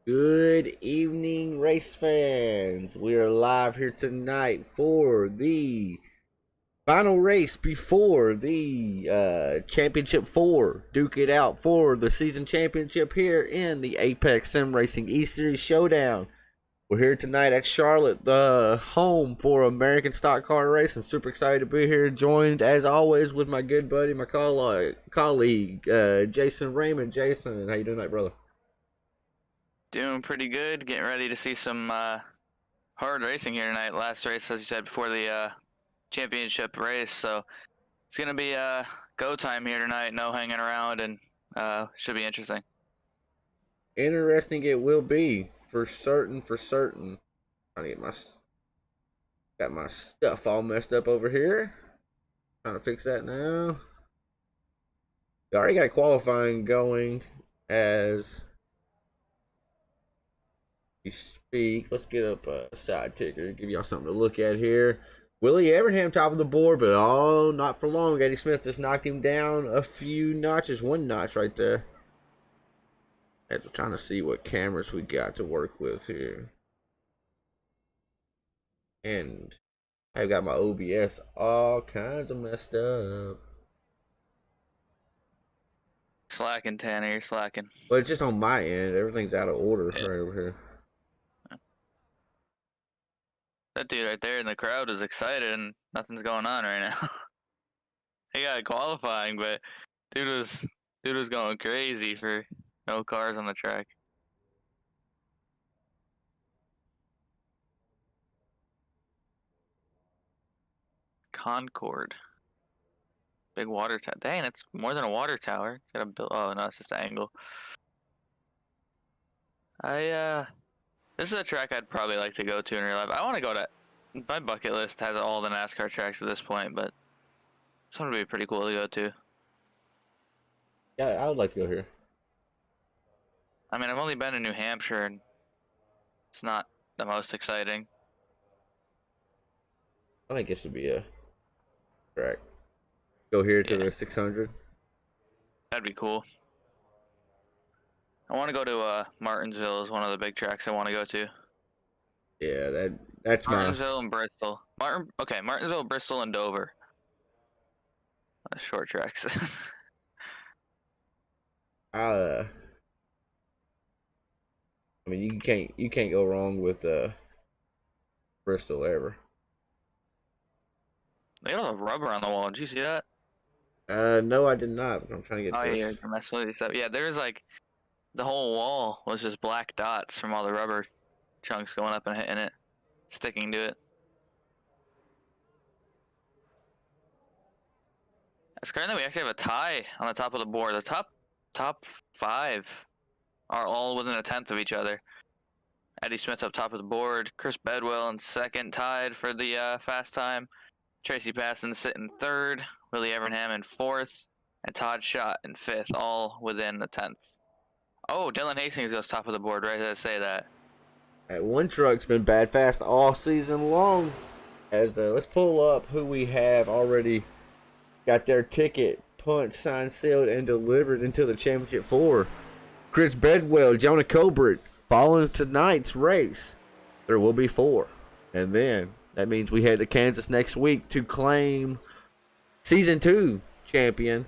Good evening, race fans. We are live here tonight for the final race before the Championship 4. Duke it out for the season championship here in the Apex Sim Racing E-Series Showdown. We're here tonight at Charlotte, the home for American Stock Car Racing. Super excited to be here, joined as always with my good buddy, my colleague, Jason Raymond. Jason, how you doing tonight, brother? Doing pretty good. Getting ready to see some hard racing here tonight. Last race, as you said, before the championship race. So it's going to be go time here tonight. No hanging around, and should be interesting. Interesting it will be, for certain, Trying to get got my stuff all messed up over here. Trying to fix that now. We already got qualifying going as we speak. Let's get up a side ticker, give y'all something to look at here. Willie Evernham top of the board, but not for long. Eddie Smith just knocked him down a few notches, one notch right there. I'm trying to see what cameras we got to work with here. And I've got my OBS all kinds of messed up. Slacking, Tanner. You're slacking. But it's just on my end. Everything's out of order right over here. That dude right there in the crowd is excited, and nothing's going on right now. He got qualifying, but dude was going crazy for no cars on the track. Concord. Big water tower. Dang, it's more than a water tower. It's got a build. Oh no, it's just an angle. This is a track I'd probably like to go to in real life. I want to go to. My bucket list has all the NASCAR tracks at this point, but this one would be pretty cool to go to. Yeah, I would like to go here. I mean, I've only been in New Hampshire, and it's not the most exciting. I think it should be a track. Go here to the 600. That'd be cool. I want to go to Martinsville is one of the big tracks I want to go to. Yeah, that's Martinsville and Bristol. Martinsville, Bristol, and Dover. Short tracks. I mean, you can't go wrong with Bristol ever. They got all the rubber on the wall. Did you see that? No, I did not. But I'm trying to get. Oh yeah, you're messing with yourself. Yeah, there's like the whole wall was just black dots from all the rubber chunks going up and hitting it, sticking to it. It's currently we actually have a tie on the top of the board. The top 5 are all within a tenth of each other. Eddie Smith up top of the board. Chris Bedwell in second, tied for the fast time. Tracy Passon sitting third. Willie Evernham in fourth. And Todd Schott in fifth, all within the 10th. Oh, Dylan Hastings goes top of the board, right? Did I say that? That one truck's been bad fast all season long. As let's pull up who we have already got their ticket punched, signed, sealed, and delivered into the Championship 4. Chris Bedwell, Jonah Colbert. Following tonight's race, there will be 4. And then that means we head to Kansas next week to claim Season 2 champion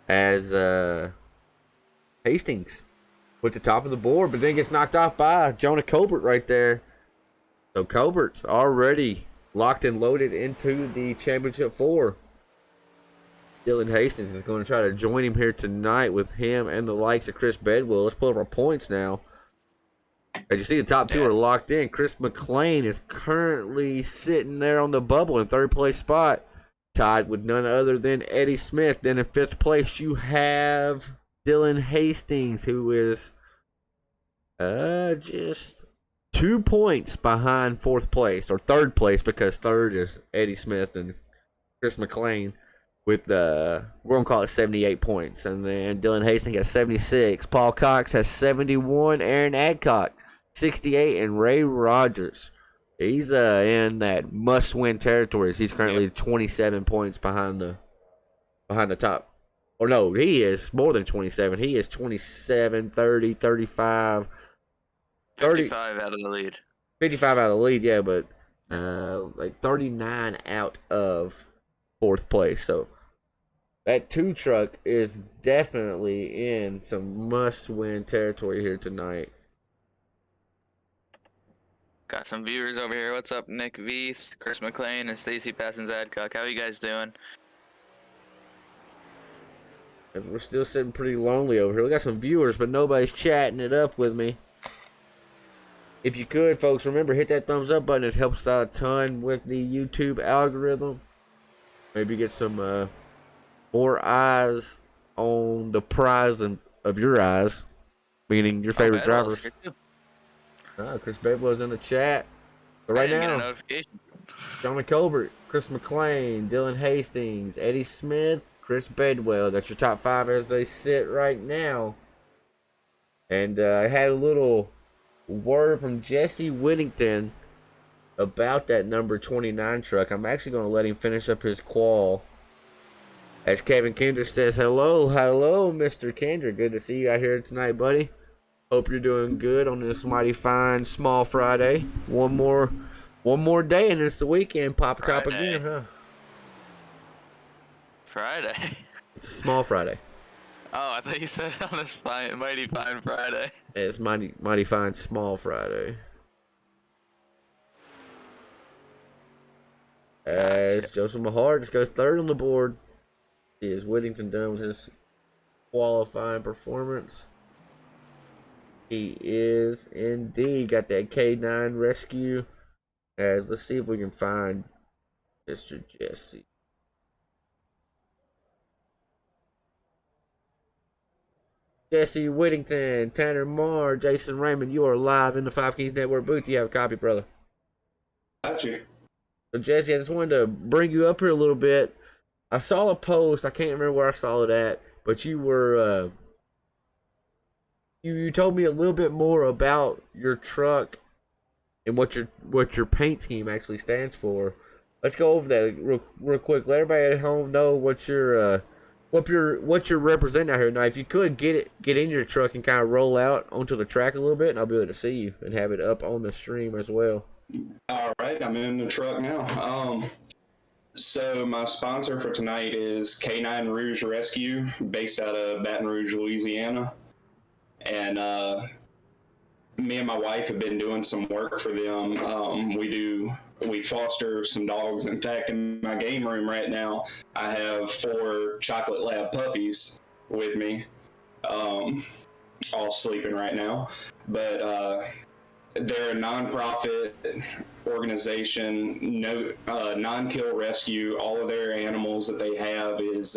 as Hastings with the top of the board, but then gets knocked off by Jonah Colbert right there. So Colbert's already locked and loaded into the Championship 4. Dylan Hastings is going to try to join him here tonight with him and the likes of Chris Bedwell. Let's pull up our points now. As you see, the top 2 are locked in. Chris McLean is currently sitting there on the bubble in third place spot, tied with none other than Eddie Smith. Then in fifth place, you have Dylan Hastings, who is just 2 points behind fourth place, or third place, because third is Eddie Smith and Chris McLean with we're going to call it 78 points. And then Dylan Hastings has 76. Paul Cox has 71. Aaron Adcock 68, and Ray Rogers, he's in that must-win territory. He's currently 27 points behind the top. Or no, he is more than 27. He is 27, 30, 35. 30, 55 out of the lead. 55 out of the lead, yeah, but like 39 out of fourth place. So that 2 truck is definitely in some must-win territory here tonight. Got some viewers over here. What's up, Nick Veith, Chris McLean, and Stacy Passons Adcock? How you guys doing? And we're still sitting pretty lonely over here. We got some viewers, but nobody's chatting it up with me. If you could, folks, remember, hit that thumbs up button. It helps out a ton with the YouTube algorithm. Maybe get some more eyes on the prize of your eyes, meaning your favorite drivers. Chris Bedwell's in the chat. But right now, get a notification. Johnny Colbert, Chris McLean, Dylan Hastings, Eddie Smith, Chris Bedwell. That's your top 5 as they sit right now. And I had a little word from Jesse Whittington about that number 29 truck. I'm actually going to let him finish up his qual. As Kevin Kinder says, hello, Mr. Kinder. Good to see you out here tonight, buddy. Hope you're doing good on this mighty fine small Friday. One more day and it's the weekend. Pop a cop again, huh? Friday. It's a small Friday. Oh, I thought you said on this mighty fine Friday. It's mighty fine small Friday. As Joseph Mahar just goes 3rd on the board. Is Whittington done with his qualifying performance? He is indeed. Got that K9 rescue. Let's see if we can find Mr. Jesse. Jesse Whittington, Tanner Marr, Jason Raymond, you are live in the Five Kings Network booth. You have a copy, brother. Got you. So, Jesse, I just wanted to bring you up here a little bit. I saw a post. I can't remember where I saw it at, but you were you told me a little bit more about your truck and what your paint scheme actually stands for. Let's go over that real quick. Let everybody at home know what you're representing out here. Now, if you could get in your truck and kind of roll out onto the track a little bit, and I'll be able to see you and have it up on the stream as well. All right, I'm in the truck now. So my sponsor for tonight is Canine Rouge Rescue, based out of Baton Rouge, Louisiana. And me and my wife have been doing some work for them. We foster some dogs. In fact, in my game room right now, I have 4 chocolate lab puppies with me, all sleeping right now. But they're a non-profit organization, non-kill rescue. All of their animals that they have is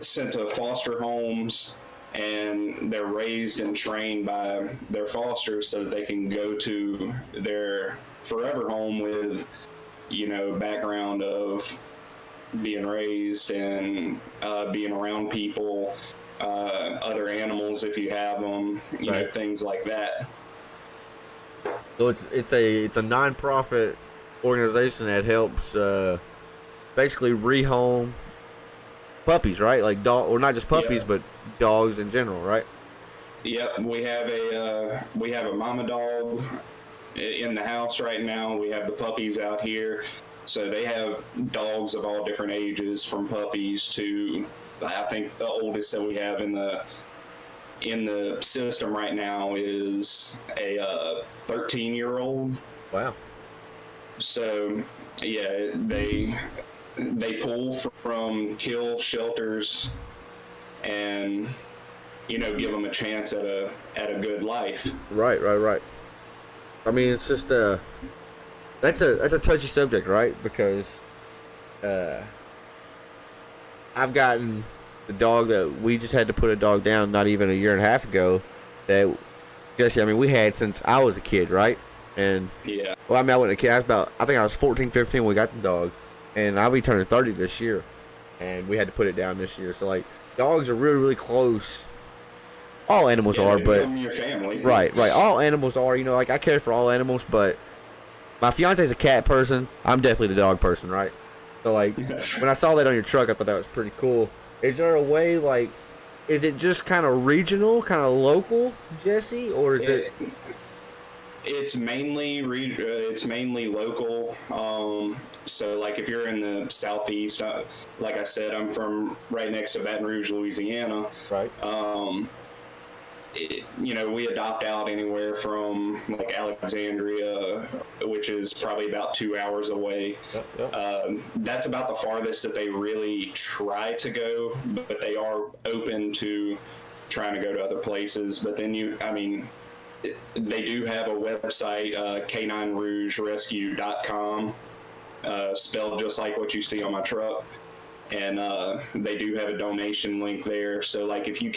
sent to foster homes, and they're raised and trained by their fosters so that they can go to their forever home with, background of being raised and being around people, other animals if you have them, right. Things like that. So it's a non-profit organization that helps basically rehome puppies, right? Like or not just puppies, yeah. But dogs in general, right? Yep, we have a mama dog in the house right now. We have the puppies out here. So they have dogs of all different ages, from puppies to, I think the oldest that we have in the system right now is a 13-year-old. Wow. So yeah, they pull from kill shelters and give them a chance at a good life. Right. I mean, it's just that's a touchy subject, right? Because I've gotten the dog that we just had to put a dog down not even a year and a half ago. That Jesse, I mean, we had since I was a kid, right? And yeah. Well, I mean, I wasn't a kid. I think I was 14, 15 when we got the dog, and I'll be turning 30 this year, and we had to put it down this year. So like, dogs are really, really close. All animals are, but your family. Right. All animals are. Like I care for all animals, but my fiance's a cat person. I'm definitely the dog person, right? So like, when I saw that on your truck, I thought that was pretty cool. Is there a way, like, is it just kind of regional, kind of local, Jesse, or is it? It's mainly it's mainly local. So like if you're in the southeast, like I said, I'm from right next to Baton Rouge, Louisiana. Right. We adopt out anywhere from like Alexandria, which is probably about 2 hours away. Yep. That's about the farthest that they really try to go, but they are open to trying to go to other places. But then they do have a website, caninerougerescue.com, spelled just like what you see on my truck. And they do have a donation link there. So like if you're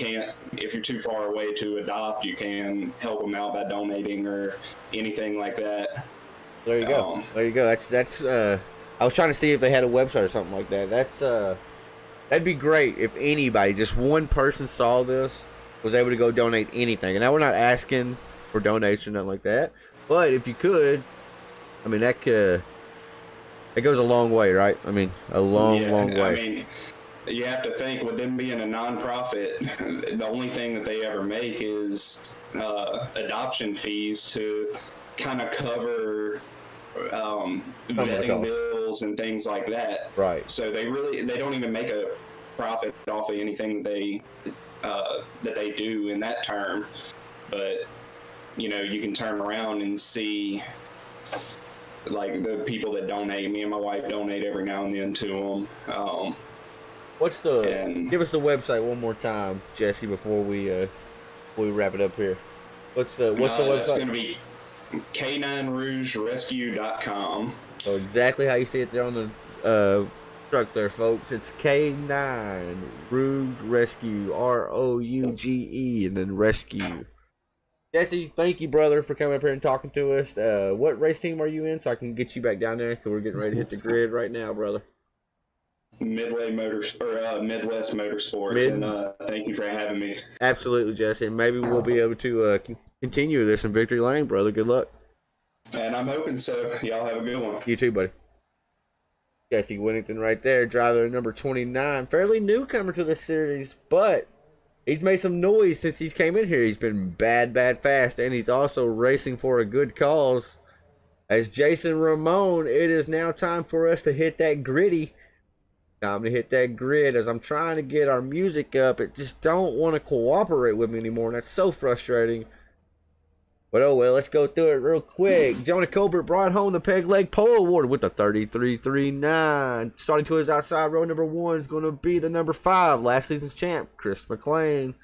too far away to adopt, you can help them out by donating or anything like that. There you go. That's I was trying to see if they had a website or something like that. That'd be great if anybody, just one person saw this, was able to go donate anything. And now we're not asking for donation, nothing like that. But if you could, I mean, that goes a long way, right? I mean, a long way. I mean, you have to think, with them being a nonprofit, the only thing that they ever make is adoption fees to kind of cover vetting bills and things like that. Right. So they don't even make a profit off of anything that they do in that term. But you can turn around and see, like, the people that donate. Me and my wife donate every now and then to them. Give us the website one more time, Jesse, before we wrap it up here. What's the website? It's going to be caninerougerescue.com. So exactly how you see it there on the truck there, folks. It's Canine Rouge Rescue, ROUGE, and then rescue. Jesse, thank you, brother, for coming up here and talking to us. What race team are you in, so I can get you back down there? Because we're getting ready to hit the grid right now, brother. Midwest Motorsports, and thank you for having me. Absolutely, Jesse. And maybe we'll be able to continue this in Victory Lane, brother. Good luck. And I'm hoping so. Y'all have a good one. You too, buddy. Jesse Whittington right there, driver number 29. Fairly newcomer to the series, but he's made some noise since he's came in here. He's been bad fast, and he's also racing for a good cause. As Jason Ramon, it is now time for us to hit that gritty. Time to hit that grid. As I'm trying to get our music up, it just don't want to cooperate with me anymore, and that's so frustrating. But oh well, let's go through it real quick. Jonah Colbert brought home the Peg Leg Pole Award with the 33.39. Starting to his outside row, number 1 is going to be the number 5, last season's champ, Chris McLean.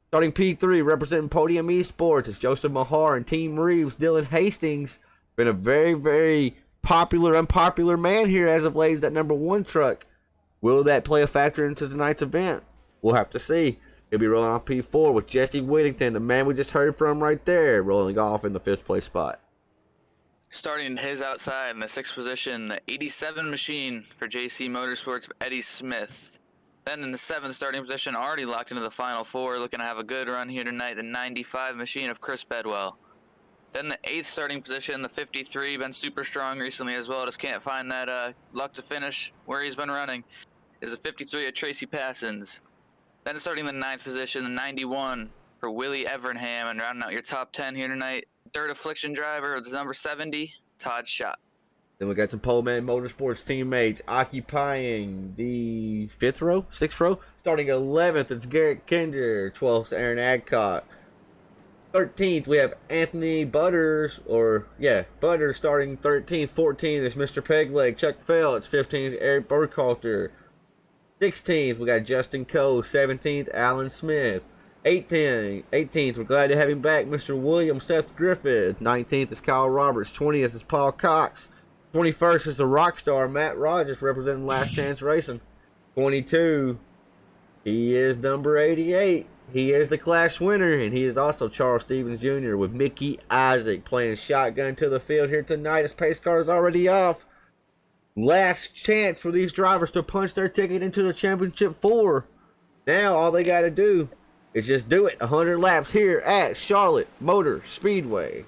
Starting P3, representing Podium Esports, it's Joseph Mahar and Team Reeves. Dylan Hastings, been a very, very unpopular man here as of late, that number 1 truck. Will that play a factor into tonight's event? We'll have to see. He'll be rolling off P4 with Jesse Whittington, the man we just heard from right there, rolling off in the 5th place spot. Starting his outside in the 6th position, the 87 machine for JC Motorsports of Eddie Smith. Then in the 7th starting position, already locked into the final 4, looking to have a good run here tonight, the 95 machine of Chris Bedwell. Then the 8th starting position, the 53, been super strong recently as well, just can't find that luck to finish where he's been running, is the 53 of Tracy Passons. Then starting the 9th position, the 91 for Willie Evernham, and rounding out your top 10 here tonight, Dirt Affliction driver, it's number 70, Todd Schott. Then we got some Poleman Motorsports teammates occupying the 5th row, 6th row. Starting 11th, it's Garrett Kinder. 12th, Aaron Adcock. 13th, we have Anthony Butters, Butters starting 13th. 14th is Mr. Pegleg, Chuck Phelps. 15th, Eric Burkhalter. 16th, we got Justin Coe. 17th, Alan Smith. 18th, we're glad to have him back, Mr. William Seth Griffith. 19th is Kyle Roberts. 20th is Paul Cox. 21st is the rock star Matt Rogers, representing Last Chance Racing. 22, he is number 88. He is the Clash winner, and he is also Charles Stevens Jr. with Mickey Isaac playing shotgun to the field here tonight as pace car is already off. Last chance for these drivers to punch their ticket into the Championship 4. Now all they got to do is just do it. 100 laps here at Charlotte Motor Speedway.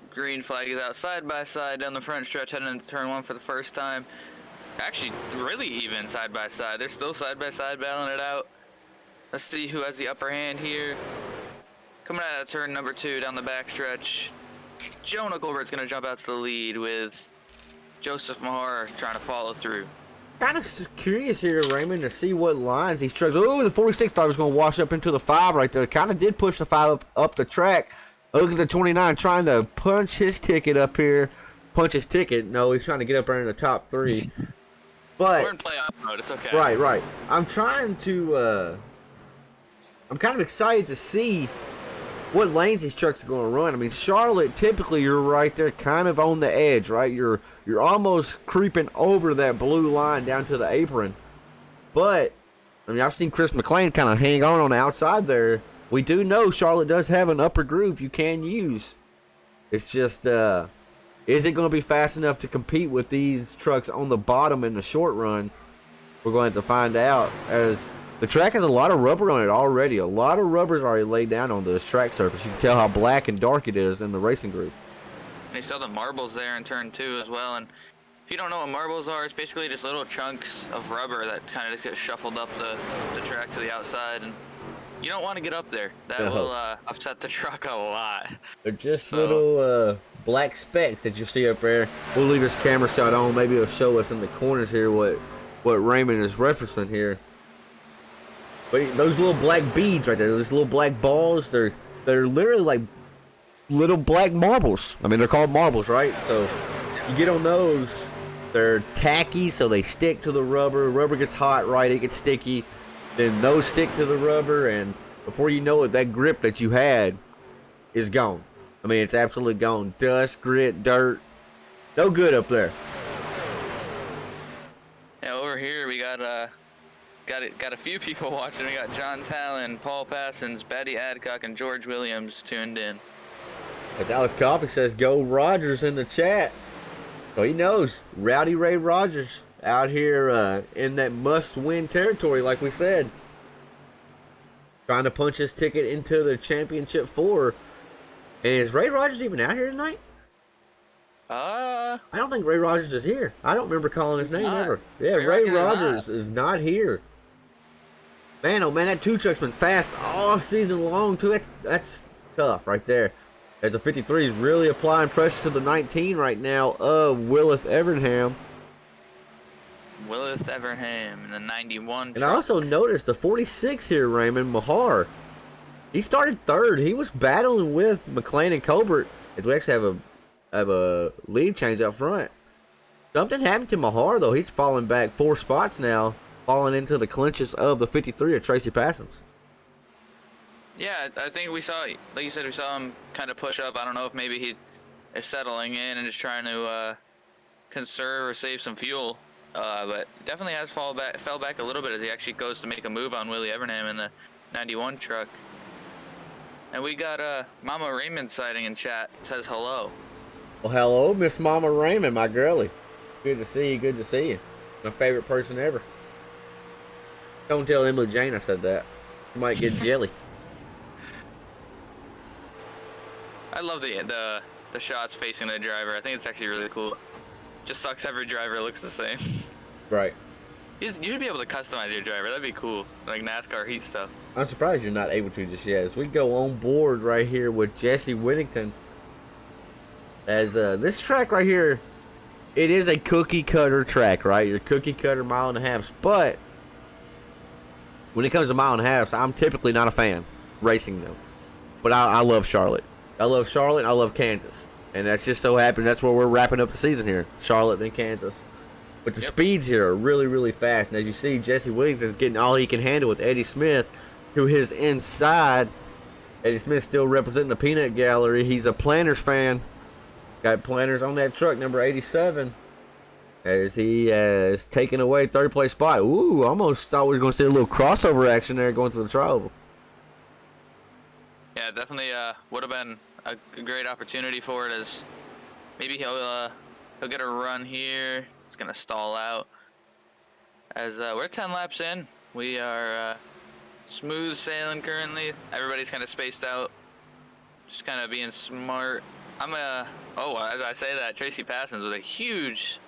Green flag is out side by side down the front stretch, heading into turn 1 for the first time. actually really even side by side. They're still side by side battling it out. Let's see who has the upper hand here. Coming out of turn number 2 down the backstretch. Jonah Colbert's going to jump out to the lead with Joseph Mahar trying to follow through. Kind of curious here, Raymond, to see what lines these trucks. Oh, the 46 thought was going to wash up into the 5 right there. Kind of did push the 5 up the track. Look at the 29 trying to punch his ticket up here. Punch his ticket. No, he's trying to get up there in the top 3. But we're in playoff mode. It's okay. Right. I'm trying to. I'm kind of excited to see what lanes these trucks are going to run. I mean, Charlotte, typically you're right there, kind of on the edge, right? You're almost creeping over that blue line down to the apron. But I mean, I've seen Chris McLean kind of hang on the outside there. We do know Charlotte does have an upper groove you can use. It's just, is it going to be fast enough to compete with these trucks on the bottom in the short run? We're going to have to find out, as the track has a lot of rubber on it already. A lot of rubber's already laid down on this track surface. You can tell how black and dark it is in the racing group. And you saw the marbles there in turn 2 as well. And if you don't know what marbles are, it's basically just little chunks of rubber that kind of just get shuffled up the track to the outside. And you don't want to get up there. That will upset the truck a lot. They're just little black specks that you see up there. We'll leave this camera shot on. Maybe it'll show us in the corners here what Raymond is referencing here. But those little black beads right there, those little black balls, they're literally like little black marbles. I mean, they're called marbles, right? So you get on those, they're tacky, so they stick to the rubber. Rubber gets hot, right? It gets sticky. Then those stick to the rubber, and before you know it, that grip that you had is gone. I mean, it's absolutely gone. Dust, grit, dirt, no good up there. Yeah, over here we got a few people watching. We got John Talon, Paul Passons, Betty Adcock, and George Williams tuned in. As Alex Coffey says, go Rogers in the chat. So he knows. Rowdy Ray Rogers out here in that must-win territory, like we said. Trying to punch his ticket into the Championship 4. And is Ray Rogers even out here tonight? I don't think Ray Rogers is here. I don't remember calling his name ever. Yeah, Ray Rogers is not here. Man, oh man, that 2 truck's been fast all season long too. That's tough right there. As the 53 is really applying pressure to the 19 right now of Willith Evernham. Willith Evernham in the 91 And truck. I also noticed the 46 here, Raymond Mahar. He started 3rd. He was battling with McLean and Colbert. As we actually have a lead change up front. Something happened to Mahar though. He's falling back 4 spots now, falling into the clinches of the 53 of Tracy Passons. Yeah, I think we saw, like you said, we saw him kind of push up. I don't know if maybe he is settling in and just trying to conserve or save some fuel. But definitely has fell back a little bit as he actually goes to make a move on Willie Evernham in the 91 truck. And we got Mama Raymond sighting in chat. Says hello. Well, hello, Miss Mama Raymond, my girlie. Good to see you. Good to see you. My favorite person ever. Don't tell Emily Jane I said that. You might get jelly. I love the shots facing the driver. I think it's actually really cool. Just sucks every driver looks the same. Right. You should be able to customize your driver. That'd be cool. Like NASCAR heat stuff. I'm surprised you're not able to just yet. As we go on board right here with Jesse Whittington. As this track right here, it is a cookie cutter track, right? Your cookie cutter 1.5 miles. But when it comes to 1.5 miles, I'm typically not a fan racing them. But I love Charlotte. I love Charlotte and I love Kansas. And that's just so happened that's where we're wrapping up the season here. Charlotte and Kansas. But the speeds here are really, really fast. And as you see, Jesse Whittington's getting all he can handle with Eddie Smith to his inside. Eddie Smith still representing the Peanut Gallery. He's a Planters fan. Got Planters on that truck, number 87. As he is taking away 3rd place spot. Ooh, almost thought we were going to see a little crossover action there going to the tri-oval. Yeah, definitely would have been a great opportunity for it, as maybe he'll get a run here. It's gonna stall out. As we're 10 laps in, we are smooth sailing currently. Everybody's kind of spaced out, just kind of being smart. As I say that, Tracy Passons with a huge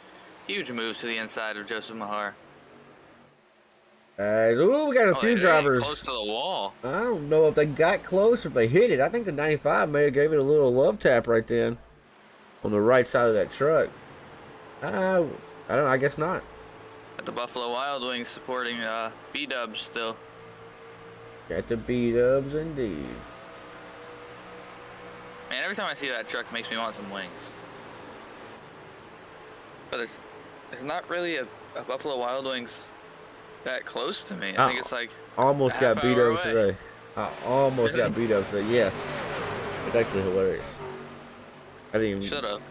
Huge moves to the inside of Joseph Mahar. We got a few they're drivers. close to the wall. I don't know if they got close or if they hit it. I think the 95 may have gave it a little love tap right then on the right side of that truck. I don't know. I guess not. Got the Buffalo Wild Wings supporting B-Dubs still. Got the B-Dubs indeed. Man, every time I see that truck, it makes me want some wings. But there's not really a Buffalo Wild Wings that close to me. I think it's like almost got B-Dubs today. I almost Really? got B-Dubs today. Yes, it's actually hilarious. I didn't even. Should have.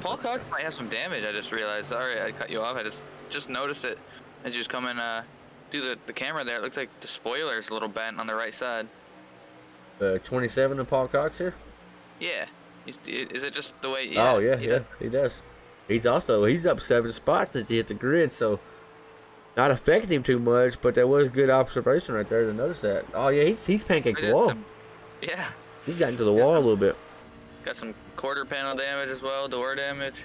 Paul Cox might have some damage. I just realized. Sorry, I cut you off. I just noticed it as you was coming through the camera there. It looks like the spoiler's a little bent on the right side. 27 of Paul Cox here. Yeah. Is it just the way? Yeah, oh yeah, he does. He's up 7 spots since he hit the grid, so not affecting him too much. But that was good observation right there to notice that. Oh yeah, he's pancaked the wall. Yeah. He's gotten to the wall a little bit. Got some quarter panel damage as well, door damage.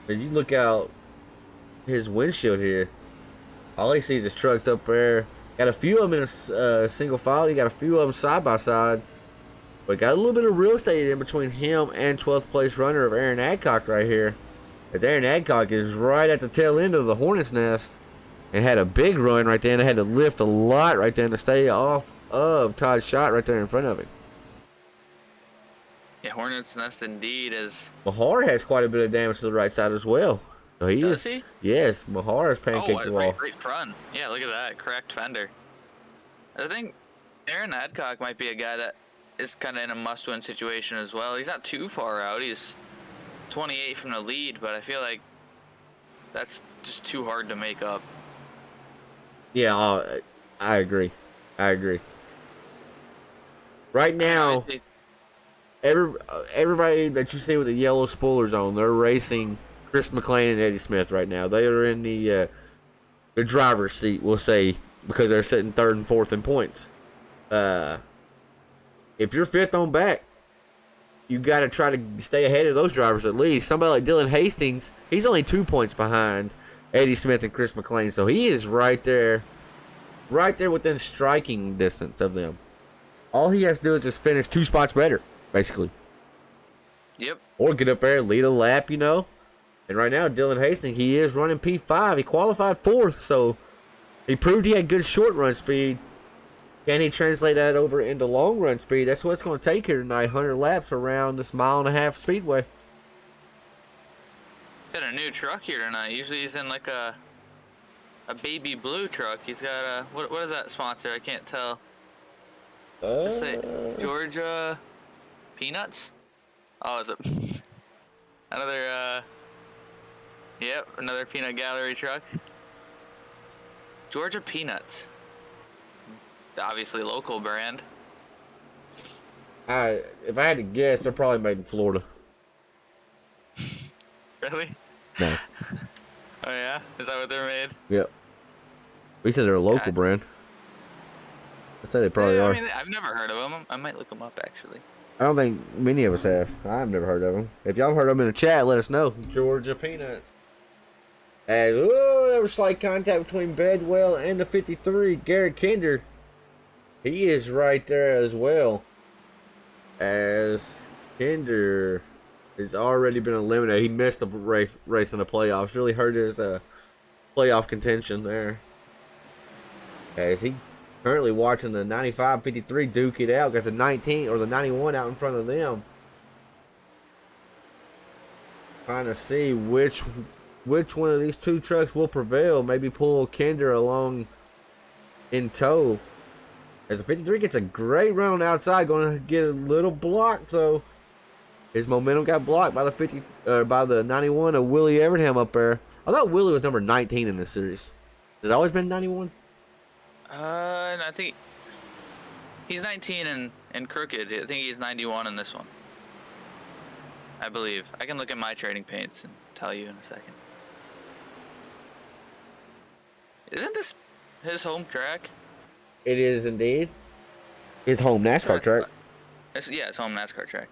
But you look out his windshield here. All he sees is trucks up there. Got a few of them in a single file. You got a few of them side by side. But got a little bit of real estate in between him and 12th place runner of Aaron Adcock right here. As Aaron Adcock is right at the tail end of the Hornet's Nest and had a big run right there. And had to lift a lot right there to stay off of Todd's shot right there in front of him. Yeah, Hornet's Nest indeed is. Mahar has quite a bit of damage to the right side as well. So Does he? Yes, Mahar has pancaked the wall. Right front. Yeah, look at that. Cracked fender. I think Aaron Adcock might be a guy that is kind of in a must-win situation as well. He's not too far out. He's 28 from the lead, but I feel like that's just too hard to make up. Yeah, I agree. Right now, everybody that you see with the yellow spoilers on, they're racing Chris McLean and Eddie Smith right now. They are in the driver's seat, we'll say, because they're sitting 3rd and 4th in points. If you're 5th on back, you got to try to stay ahead of those drivers at least. Somebody like Dylan Hastings, he's only 2 points behind Eddie Smith and Chris McLean, so he is right there within striking distance of them. All he has to do is just finish 2 spots better, basically. Yep. Or get up there, lead a lap, you know. And right now, Dylan Hastings, he is running P5. He qualified 4th, so he proved he had good short run speed. Can he translate that over into long run speed? That's what it's going to take here tonight. 100 laps around this 1.5-mile speedway. Got a new truck here tonight. Usually he's in like a baby blue truck. He's got a what is that sponsor? I can't tell. Let's say Georgia Peanuts. Oh, is it another? Yep, another peanut gallery truck. Georgia Peanuts. Obviously local brand. If I had to guess, they're probably made in Florida. Really? No. Oh yeah? Is that what they're made? Yep. We said they're a local brand. I'd say they probably are. I mean, I've never heard of them. I might look them up actually. I don't think many of us have. I've never heard of them. If y'all heard of them in the chat, let us know. Georgia Peanuts. And there was slight contact between Bedwell and the 53. Garrett Kinder. He is right there as well. As Kinder has already been eliminated. He missed the race in the playoffs. Really hurt his playoff contention there. As he currently watching the 95-53 duke it out. Got the 19 or the 91 out in front of them. Trying to see which one of these 2 trucks will prevail. Maybe pull Kinder along in tow. As the 53 gets a great run on the outside, going to get a little blocked, so his momentum got blocked by the 91 of Willie Everingham up there. I thought Willie was number 19 in this series. Has it always been 91? No, I think he's 19 in Crooked. I think he's 91 in this one. I believe. I can look at my trading paints and tell you in a second. Isn't this his home track? It is indeed. His home NASCAR track. It's home NASCAR track.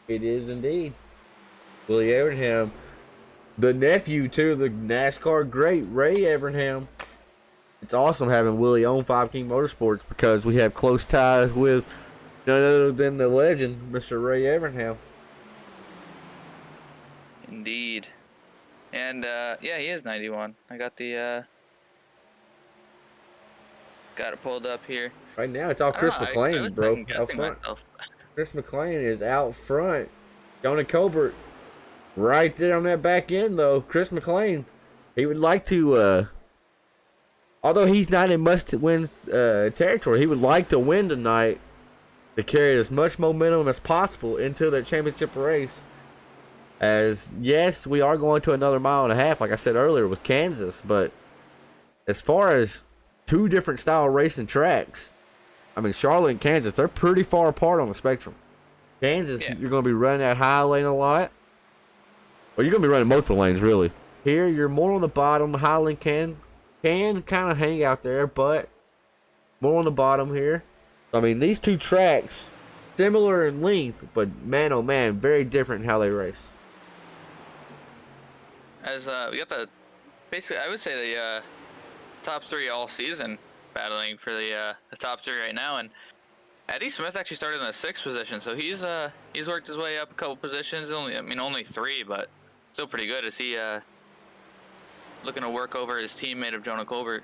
It is indeed. Willie Evernham, the nephew to the NASCAR great Ray Evernham. It's awesome having Willie on 5 King Motorsports because we have close ties with none other than the legend, Mr. Ray Evernham. Indeed. And yeah, he is 91. I got the got it pulled up here. Right now, it's all Chris McLean, bro, out front. Myself. Chris McLean is out front. Jonah Colbert right there on that back end, though. Chris McLean, he would like to, although he's not in must-win territory, he would like to win tonight to carry as much momentum as possible into the championship race. As, yes, we are going to another mile and a half, like I said earlier, with Kansas, but as far as 2 different style racing tracks, I mean, Charlotte and Kansas, they're pretty far apart on the spectrum. Kansas, Yeah. You're going to be running that high lane a lot. Well, you're going to be running multiple lanes, really. Here, you're more on the bottom. The high lane can kind of hang out there, but more on the bottom here. I mean, these 2 tracks, similar in length, but man, oh man, very different in how they race. As we got basically, I would say the top 3 all season battling for the top 3 right now, and Eddie Smith actually started in the 6th position, so he's worked his way up a couple positions. Only 3, but still pretty good. Is he looking to work over his teammate of Jonah Colbert?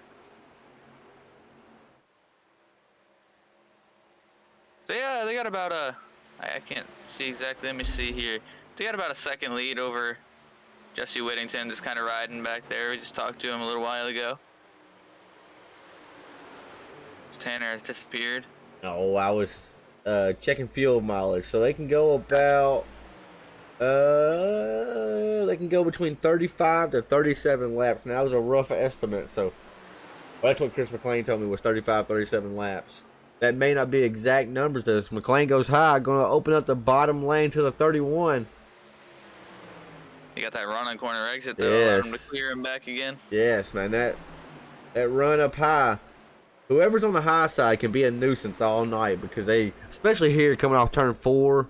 So yeah, they got about I can't see exactly. Let me see here. They got about a 2nd lead over Jesse Whittington, just kind of riding back there. We just talked to him a little while ago. Tanner has disappeared. Oh, I was checking fuel mileage, so they can go about they can go between 35 to 37 laps. Now that was a rough estimate, so that's what Chris McLean told me was 35, 37 laps. That may not be exact numbers. As McLean goes high, going to open up the bottom lane to the 31. You got that run on corner exit though. Yes. Allowed him to clear him back again. Yes, man, that run up high. Whoever's on the high side can be a nuisance all night because they, especially here coming off turn 4. I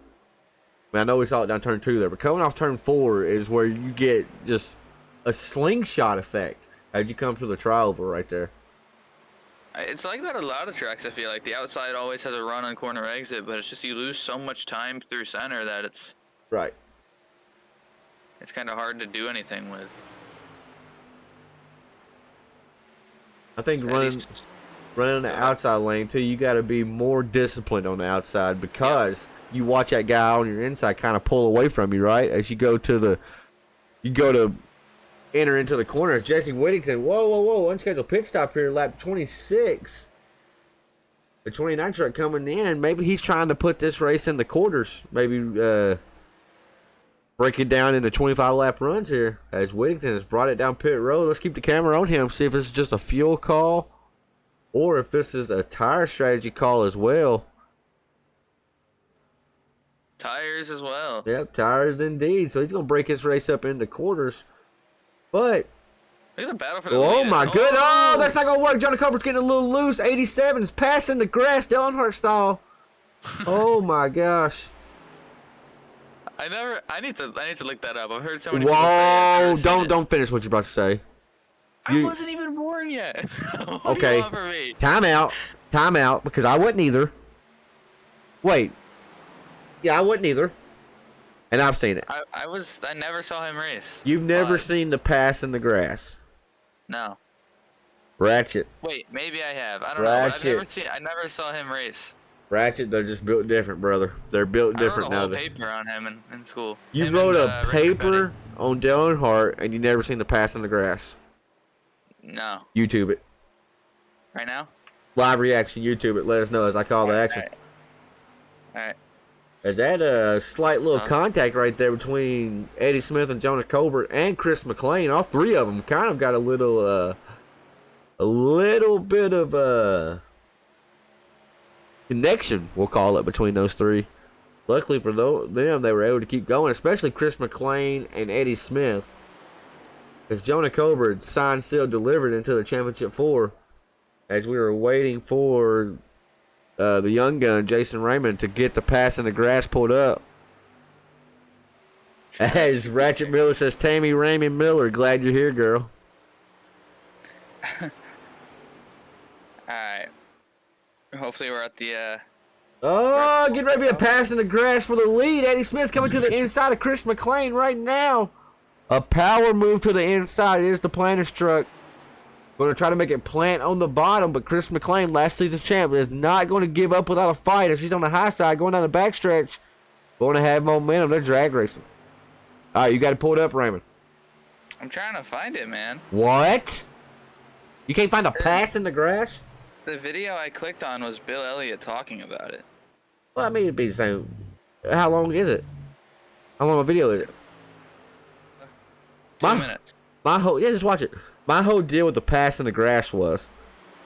mean, I know we saw it down turn 2 there, but coming off turn 4 is where you get just a slingshot effect as you come to the trioval right there. It's like that a lot of tracks. I feel like the outside always has a run on corner exit, but it's just you lose so much time through center that it's Right. kind of hard to do anything with. I think running the outside lane too, you got to be more disciplined on the outside because you watch that guy on your inside kind of pull away from you, right? As you go to enter into the corner. Jesse Whittington, whoa, unscheduled pit stop here, lap 26. The 29 truck coming in. Maybe he's trying to put this race in the quarters. Maybe break it down into 25 lap runs here. As Whittington has brought it down pit road. Let's keep the camera on him, see if it's just a fuel call or if this is a tire strategy call as well. Tires as well. Yep, tires indeed. So he's going to break his race up into quarters. But There's a battle for the oh lead. my good! Oh, that's not gonna work. Jonah Colbert's getting a little loose. 87 is passing the grass, Dale Earnhardt style. Oh my gosh! I need to look that up. I've heard so many people say it. Whoa! Don't finish what you're about to say. I wasn't even born yet. What do Okay. you want from me? Time out, because I wasn't either. Wait. Yeah, I wasn't either. And I've seen it. I never saw him race. You've never Live. seen the pass in the grass. No. Ratchet. Wait, maybe I have. I don't know. Ratchet. I never saw him race. Ratchet, they're just built different, brother. They're built different I now. wrote a whole paper on him in school. You Him wrote and, a Richard paper Petty. on Dale Earnhardt, and you never seen the pass in the grass. No. YouTube it. Right now? Live reaction, YouTube it. Let us know as I call the action. All right. Is that a slight little contact right there between Eddie Smith and Jonah Colbert and Chris McLean? All 3 of them kind of got a little bit of a connection, we'll call it, between those 3. Luckily for them, they were able to keep going, especially Chris McLean and Eddie Smith. As Jonah Colbert signed, sealed, delivered into the Championship 4, as we were waiting for the young gun, Jason Raymond, to get the pass in the grass pulled up. As Ratchet Miller says, Tammy Raymond Miller, glad you're here, girl. Alright. Hopefully we're at the, Oh, get ready to be a pass in the grass for the lead. Eddie Smith coming to the inside of Chris McLean right now. A power move to the inside. It is the planter's truck. Going to try to make it plant on the bottom, but Chris McLean, last season's champ, is not going to give up without a fight. As he's on the high side, going down the backstretch, going to have momentum. They're drag racing. All right, you got to pull it up, Raymond. I'm trying to find it, man. What? You can't find a pass in the grass? The video I clicked on was Bill Elliott talking about it. Well, I mean, it'd be the same. How long is it? How long a video is it? 2 minutes. Yeah, just watch it. My whole deal with the pass in the grass was,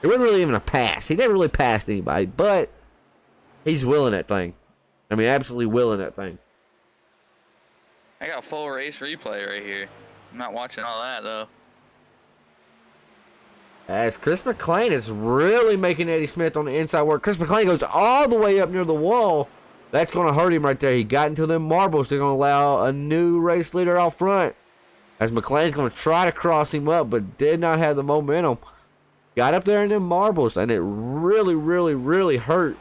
it wasn't really even a pass. He never really passed anybody, but he's willing that thing. I mean, absolutely willing that thing. I got a full race replay right here. I'm not watching all that, though. As Chris McLean is really making Eddie Smith on the inside work. Chris McLean goes all the way up near the wall. That's going to hurt him right there. He got into them marbles. They're going to allow a new race leader out front. As McLean's going to try to cross him up, but did not have the momentum. Got up there in them marbles, and it really, really, really hurt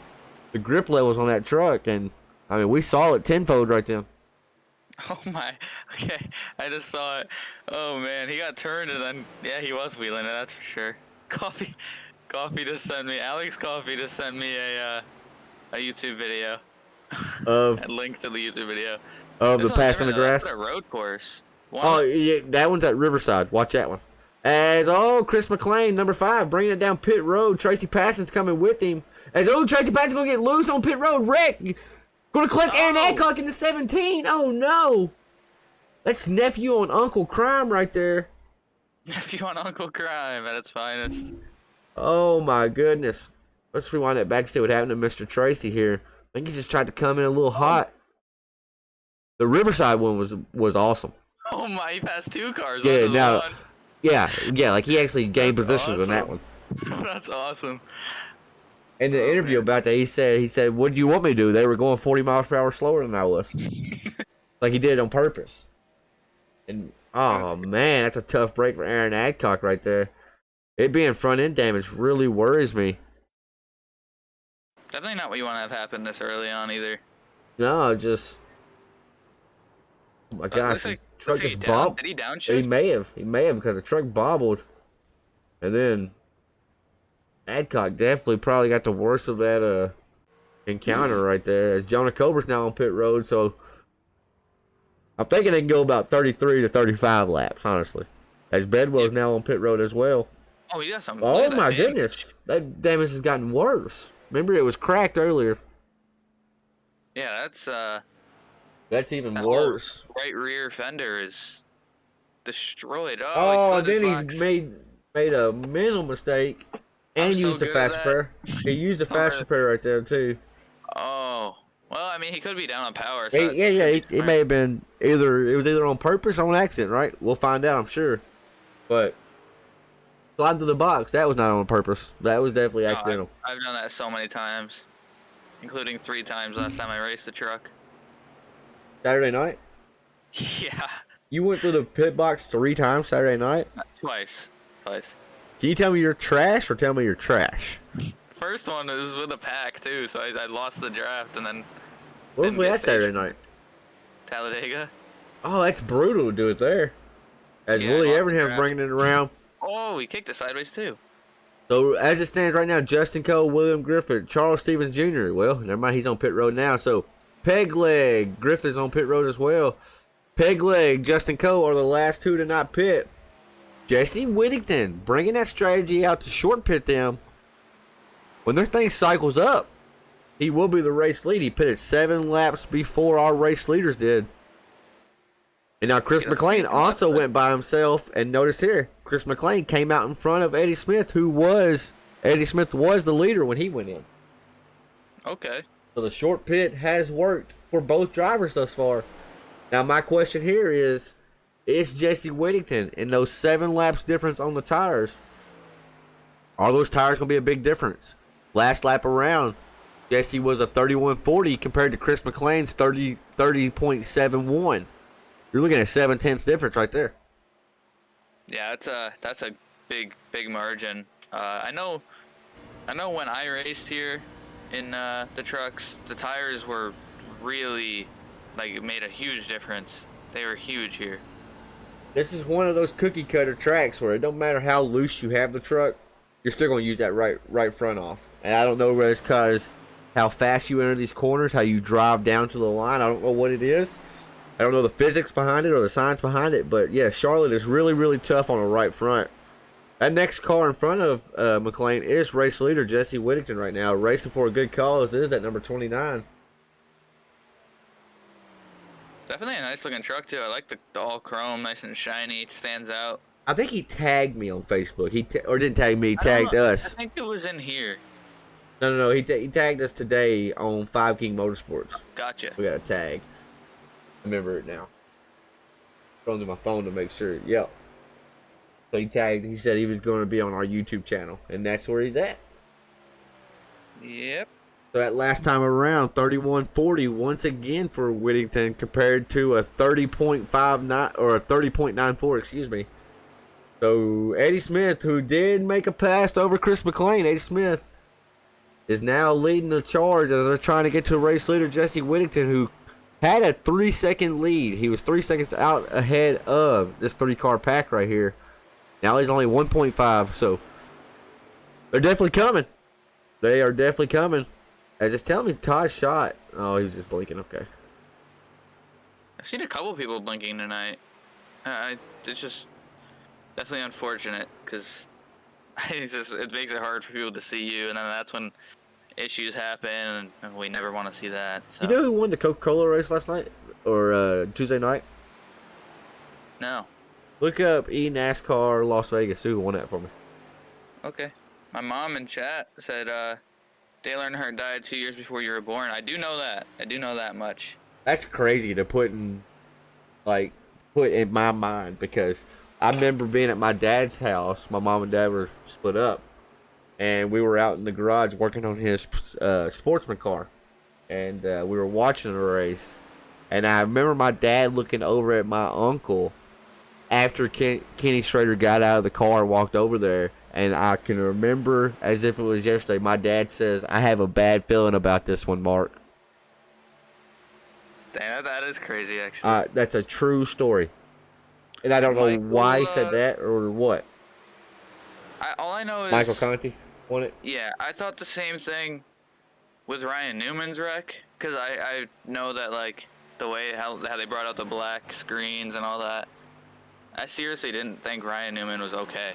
the grip levels on that truck. And, I mean, we saw it tenfold right there. Oh my, okay, I just saw it. Oh man, he got turned and then, yeah, he was wheeling it, that's for sure. Coffee just sent me, Alex Coffee just sent me a YouTube video. Of? A link to the YouTube video. Of the pass in the grass? That's a road course. Yeah, that one's at Riverside. Watch that one. As, Chris McLean, number 5, bringing it down pit road. Tracy Passon's coming with him. As, Tracy Passon's going to get loose on pit road. Wreck. Going to collect Aaron Adcock in the 17. Oh, no. That's nephew on Uncle Crime right there. Nephew on Uncle Crime at its finest. Oh, my goodness. Let's rewind that back and see what happened to Mr. Tracy here. I think he just tried to come in a little hot. The Riverside one was awesome. Oh, my. He passed 2 cars. Yeah, yeah, like he actually gained positions in that one. That's awesome. In the interview about that, he said, what do you want me to do? They were going 40 miles per hour slower than I was. Like he did it on purpose. And, man, that's a tough break for Aaron Adcock right there. It being front end damage really worries me. Definitely not what you want to have happen this early on either. No, just... Oh my gosh, the truck just bobbled. Did he downshift? He may have because the truck bobbled. And then... Adcock definitely probably got the worst of that encounter right there. As Jonah Cobert's now on pit road, so I'm thinking they can go about 33 to 35 laps, honestly. As Bedwell's now on pit road as well. Oh, he got some. Oh my goodness, that damage has gotten worse. Remember, it was cracked earlier. Yeah, that's even worse. Right rear fender is destroyed. Oh, then he made a mental mistake. And used the fast repair. He used the fast repair right there too. Oh, well, I mean, he could be down on power. So it may have been either on purpose or on accident, right? We'll find out, I'm sure. But sliding to the box, that was not on purpose. That was definitely accidental. I've done that so many times, including 3 times last time I raced the truck. Saturday night? Yeah. You went through the pit box 3 times Saturday night? Twice. Can you tell me you're trash or tell me you're trash? First one was with a pack too, so I lost the draft and then. What was we at Saturday night? Talladega. Oh, that's brutal to do it there. As Willie Evernham bringing it around. Oh, he kicked it sideways too. So as it stands right now, Justin Cole, William Griffith, Charles Stevens Jr. Well, never mind, he's on pit road now. So Pegleg, Griffith's on pit road as well. Pegleg, Justin Cole are the last 2 to not pit. Jesse Whittington bringing that strategy out to short pit them. When their thing cycles up, he will be the race lead. He pitted 7 laps before our race leaders did. And now Chris McLean also went by himself. And notice here, Chris McLean came out in front of Eddie Smith, Eddie Smith was the leader when he went in. Okay. So the short pit has worked for both drivers thus far. Now my question here is Jesse Whittington and those 7 laps difference on the tires. Are those tires going to be a big difference? Last lap around, Jesse was a 31.40 compared to Chris McLean's 30.71. You're looking at 7/10 difference right there. Yeah, that's a big margin. I know when I raced here in the trucks, the tires were really like it made a huge difference. They were huge here. This is one of those cookie cutter tracks where it don't matter how loose you have the truck, you're still going to use that right front off. And I don't know whether it's because how fast you enter these corners, how you drive down to the line. I don't know what it is. I don't know the physics behind it or the science behind it. But yeah, Charlotte is really tough on the right front. That next car in front of McLean is race leader Jesse Whittington right now, racing for a good cause. This is at number 29. Definitely a nice looking truck too. I like the all chrome, nice and shiny. It stands out. I think he tagged me on Facebook. Or didn't tag me, he tagged us. I think it was in here. No. He tagged us today on 5 King Motorsports. Gotcha. We got a tag. I remember it now. Going to my phone to make sure. Yep. So he tagged. He said he was going to be on our YouTube channel, and that's where he's at. Yep. So that last time around, 31.40 once again for Whittington compared to a 30.59 or a 30.94, excuse me. So Eddie Smith, who did make a pass over Chris McLean, Eddie Smith is now leading the charge as they're trying to get to race leader Jesse Whittington, who had a 3-second lead. He was 3 seconds out ahead of this 3-car pack right here. Now he's only 1.5, so they're definitely coming. They are definitely coming. Just tell me Todd shot. Oh, he was just blinking. Okay. I've seen a couple people blinking tonight. It's just definitely unfortunate because it makes it hard for people to see you, and then that's when issues happen, and we never want to see that. So. You know who won the Coca-Cola race last night or Tuesday night? No. Look up NASCAR Las Vegas. Who won that for me? Okay. My mom in chat said Dale Earnhardt died 2 years before you were born. I do know that. I do know that much. That's crazy to put in my mind, because I remember being at my dad's house. My mom and dad were split up, and we were out in the garage working on his sportsman car, and we were watching the race. And I remember my dad looking over at my uncle after Kenny Schrader got out of the car and walked over there. And I can remember as if it was yesterday, my dad says, "I have a bad feeling about this one, Mark." Damn, that is crazy, actually. That's a true story. And I don't know why he said that or what. All I know is... Michael Conti won it? Yeah, I thought the same thing with Ryan Newman's wreck. Because I know that, like, the way how they brought out the black screens and all that. I seriously didn't think Ryan Newman was okay.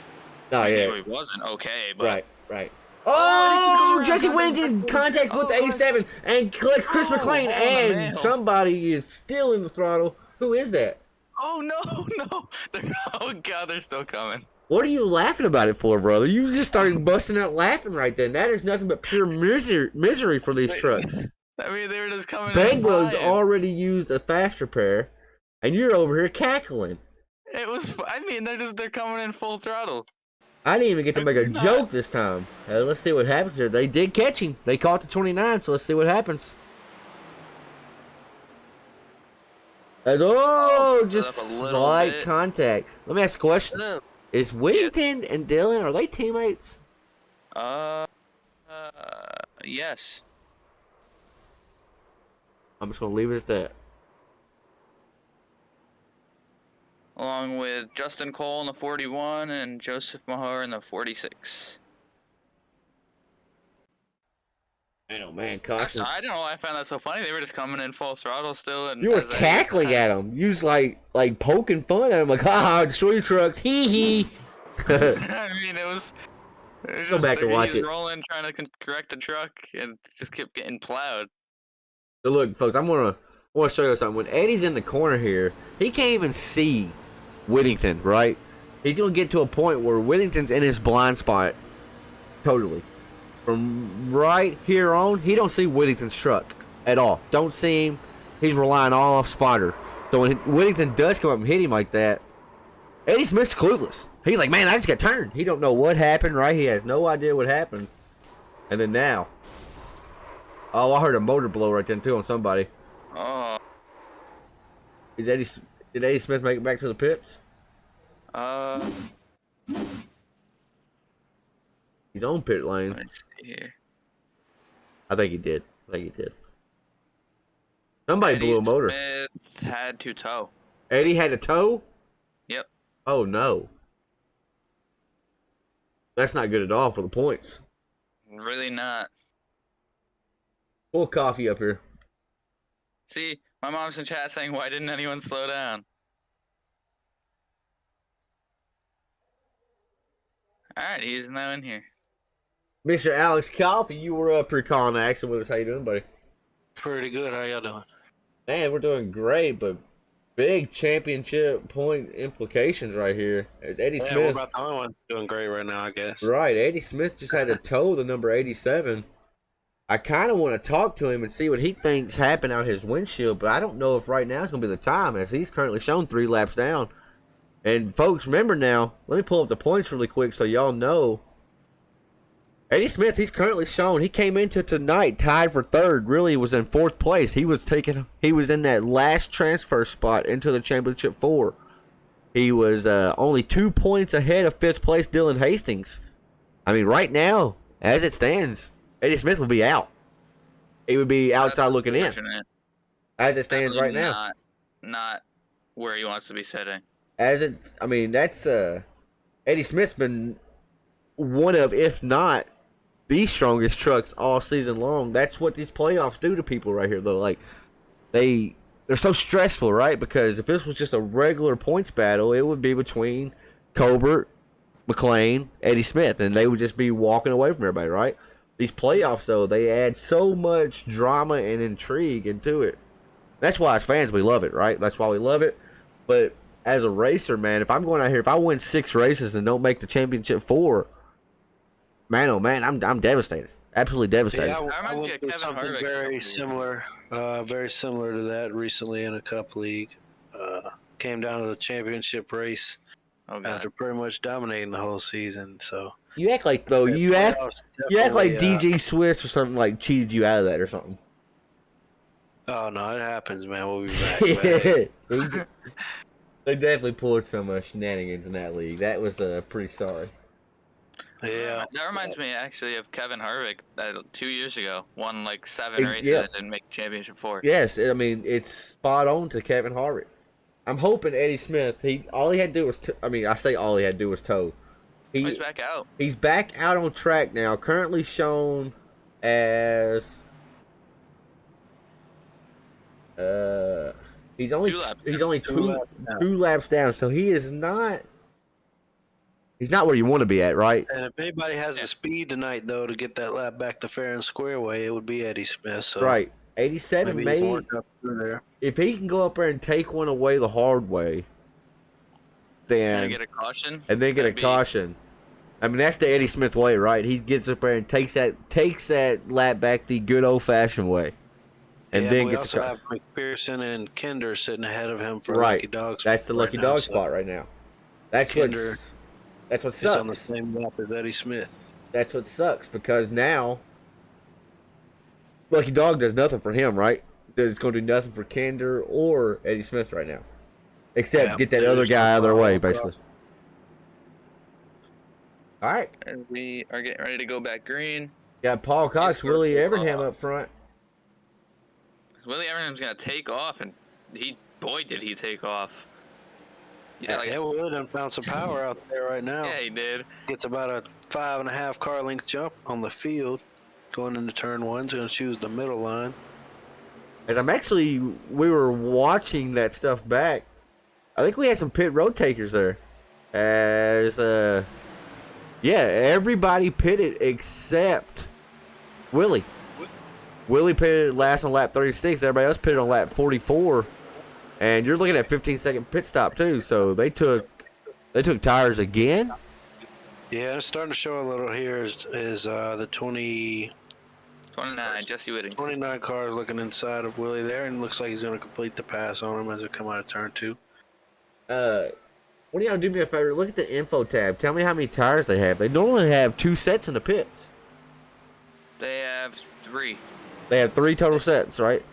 No, yeah. He wasn't okay, but... Right. Oh, Jesse Whittington contact with the 87 and collects Chris McLean, and somebody is still in the throttle. Who is that? Oh, no. Oh, God, they're still coming. What are you laughing about it for, brother? You just started busting out laughing right then. That is nothing but pure misery for these trucks. I mean, they were just coming Bagwell's already used a fast repair, and you're over here cackling. They're coming in full throttle. I didn't even get to make a joke this time. Let's see what happens here. They did catch him. They caught the 29, so let's see what happens. Just slight contact. Let me ask a question. Is Whittington and Dylan, are they teammates? Yes. I'm just going to leave it at that. Along with Justin Cole in the 41 and Joseph Mahar in the 46. I know, man. Caution. I don't know why I found that so funny. They were just coming in full throttle still. And you were cackling at them. You was like poking fun at them. Like, destroy your trucks. Hee hee. I mean, it was just go back and watch it. Rolling, trying to correct the truck, and just kept getting plowed. So look, folks, I want to show you something. When Eddie's in the corner here, he can't even see Whittington, right? He's going to get to a point where Whittington's in his blind spot totally. From right here on, he don't see Whittington's truck at all. Don't see him. He's relying all off spotter. So when Whittington does come up and hit him like that, Eddie Smith's clueless. He's like, man, I just got turned. He don't know what happened, right? He has no idea what happened. And then now. Oh, I heard a motor blow right then, too, on somebody. Oh. Is Did Eddie Smith make it back to the pits? He's on pit lane. Let me see here. I think he did. Somebody blew a motor. Smith had to tow. Eddie had a tow? Yep. Oh, no. That's not good at all for the points. Really not. Pull coffee up here. See, my mom's in chat saying, why didn't anyone slow down? Alright, he's now in here. Mr. Alex Coffee, you were up here calling action with us. How you doing, buddy? Pretty good. How y'all doing? Man, we're doing great, but big championship point implications right here. As Eddie We're Smith. about the only ones doing great right now, I guess. Right, Eddie Smith just had to tow the number 87. I kind of want to talk to him and see what he thinks happened out his windshield, but I don't know if right now is going to be the time, as he's currently shown 3 laps down. And folks, remember now, let me pull up the points really quick so y'all know. Eddie Smith, he's currently shown, he came into tonight tied for 3rd, really was in 4th place. He was in that last transfer spot into the Championship 4. He was only 2 points ahead of 5th place Dylan Hastings. I mean, right now, as it stands, Eddie Smith will be out. He would be outside looking in. As it stands right now. Not where he wants to be sitting. That's Eddie Smith's been one of, if not the strongest trucks all season long. That's what these playoffs do to people right here, though. Like, they're so stressful, right? Because if this was just a regular points battle, it would be between Colbert, McLean, Eddie Smith, and they would just be walking away from everybody, right? These playoffs, though, they add so much drama and intrigue into it. That's why, as fans, we love it, right? That's why we love it. But as a racer, man, if I'm going out here, if I win 6 races and don't make the championship 4, man, oh man, I'm devastated. Absolutely devastated. Yeah, I went through something very similar to that recently in a cup league. Came down to the championship race after pretty much dominating the whole season. So you act like you act like DG Swiss or something like cheated you out of that or something. Oh no, it happens, man. We'll be back. They definitely pulled some shenanigans in that league. That was pretty sorry. Yeah. That reminds me actually of Kevin Harvick that 2 years ago won like 7 races and didn't make championship 4. Yes, I mean it's spot on to Kevin Harvick. I'm hoping Eddie Smith. All he had to do was tow. He's back out. He's back out on track now. Currently shown as he's only 2 laps down. So he is not. He's not where you want to be at, right? And if anybody has the speed tonight, though, to get that lap back to fair and square way, it would be Eddie Smith. So right. 87 made. If he can go up there and take one away the hard way, then and get a caution. And then get a caution. I mean, that's the Eddie Smith way, right? He gets up there and takes that lap back the good old-fashioned way. And then gets a caution. We also have McPherson and Kinder sitting ahead of him for right. Lucky Dog. That's the Lucky Dog spot right now. That's what sucks. He's on the same lap as Eddie Smith. That's what sucks, because now Lucky Dog does nothing for him, right? It's going to do nothing for Kinder or Eddie Smith right now. Except get that other guy out of their way, basically. All right. And we are getting ready to go back green. Got Paul Cox, Willie Evernham up front. Willie Evernham's going to take off, and did he take off. Willie done found some power out there right now. Yeah, he did. Gets about a 5.5 car length jump on the field. Going into turn 1, he's going to choose the middle line. As we were watching that stuff back, I think we had some pit road takers there. Everybody pitted except Willie. Willie pitted last on lap 36. Everybody else pitted on lap 44. And you're looking at 15-second pit stop too. So they took tires again. Yeah, it's starting to show a little here. Is the 29 Jesse Whittington. 29 cars looking inside of Willie there, and looks like he's going to complete the pass on him as they come out of turn 2. What do y'all do me a favor? Look at the info tab. Tell me how many tires they have. They normally have 2 sets in the pits. They have 3. They have 3 total sets, right?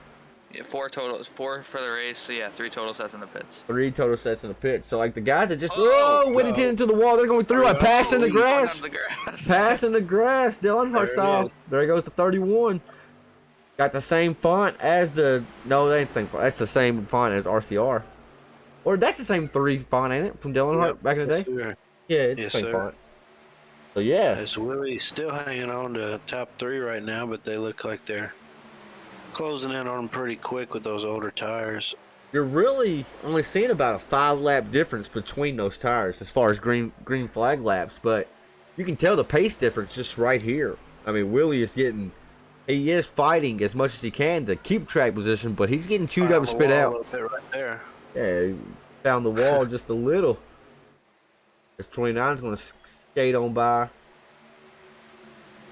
Yeah, 4 total, 4 for the race. So yeah, 3 total sets in the pits. 3 total sets in the pit. So like the guys that just Whittington no. into the wall, they're going through. I pass in the grass. The grass. Pass in the grass, Dylan Hart There it style. is. There goes the 31. Got the same font as the that ain't the same font. That's the same font as RCR. Or that's the same 3 font, ain't it? From Dylan Hart back in the day? Sir. Yeah, it's Yes, the same sir. font. So yeah. As Willie's still hanging on to top 3 right now, but they look like they're closing in on them pretty quick with those older tires. You're really only seeing about a 5-lap difference between those tires as far as green flag laps, but you can tell the pace difference just right here. I mean, Willie is he is fighting as much as he can to keep track position, but he's getting chewed up and spit out. A little bit right there. Yeah, he found the wall just a little. This 29 is going to skate on by.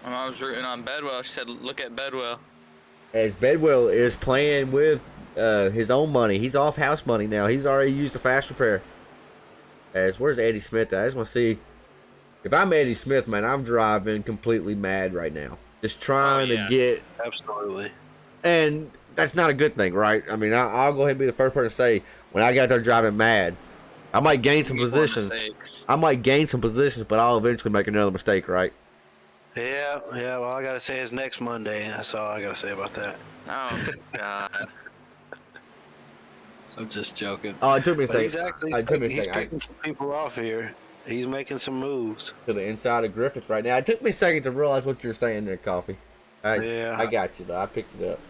My mom was rooting on Bedwell. She said, "Look at Bedwell." As Bedwell is playing with his own money. He's off house money now. He's already used a fast repair. Where's Eddie Smith at? I just want to see. If I'm Eddie Smith, man, I'm driving completely mad right now. Just trying to get. Absolutely. And that's not a good thing, right? I mean, I'll go ahead and be the first person to say, when I got there driving mad, I might gain some positions. But I'll eventually make another mistake, right? Yeah. Well, I gotta say it's next Monday. That's all I gotta say about that. Oh God. I'm just joking. Oh, it took me a But second. he's actually he's picking some people off here. He's making some moves. To the inside of Griffith right now. It took me a second to realize what you were saying there, Coffee. I got you, though. I picked it up.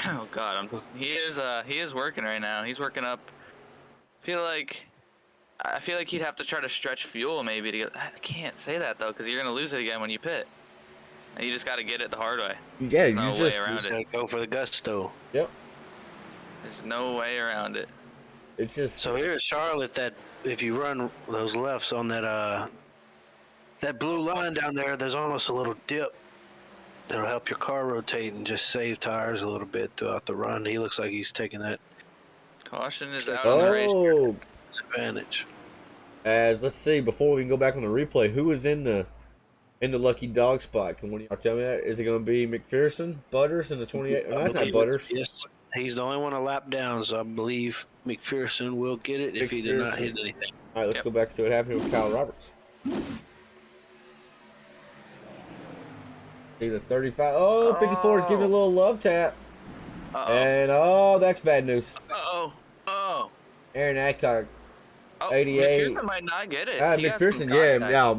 Oh God, he is working right now. He's working up. I feel like he'd have to try to stretch fuel maybe to get. I can't say that though, because you're gonna lose it again when you pit. And you just got to get it the hard way. Yeah, There's no way around Just gotta go for the gusto. Yep. There's no way around it. It's just. So here at Charlotte, that if you run those lefts on that blue line down there, there's almost a little dip that'll help your car rotate and just save tires a little bit throughout the run. He looks like he's taking that Caution is out on the race. advantage. Let's see, before we can go back on the replay, who is in the lucky dog spot? Can one of y'all tell me that? Is it going to be McPherson, Butters, in the 28? No, that's not Butters. Yes, he's the only one a lap down, so I believe McPherson will get it if he did not hit anything. All right, let's go back to what happened with Kyle Roberts. See the 35. Oh, 54 is giving a little love tap. Uh-oh. And, that's bad news. Oh. Aaron Adcock, Oh, 88. McPherson might not get it. McPherson,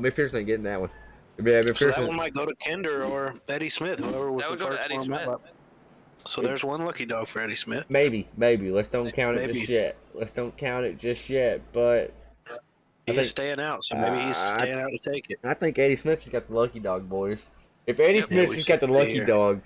McPherson ain't getting that one. Yeah, So McPherson. that one might go to Kinder or Eddie Smith, whoever was That the would go to first Eddie one. Smith. So there's one lucky dog for Eddie Smith. Maybe. Let's don't count it just yet. But He's staying out, so maybe he's staying out to take it. I think Eddie Smith has got the lucky dog, boys. If Eddie Smith has got the lucky dog,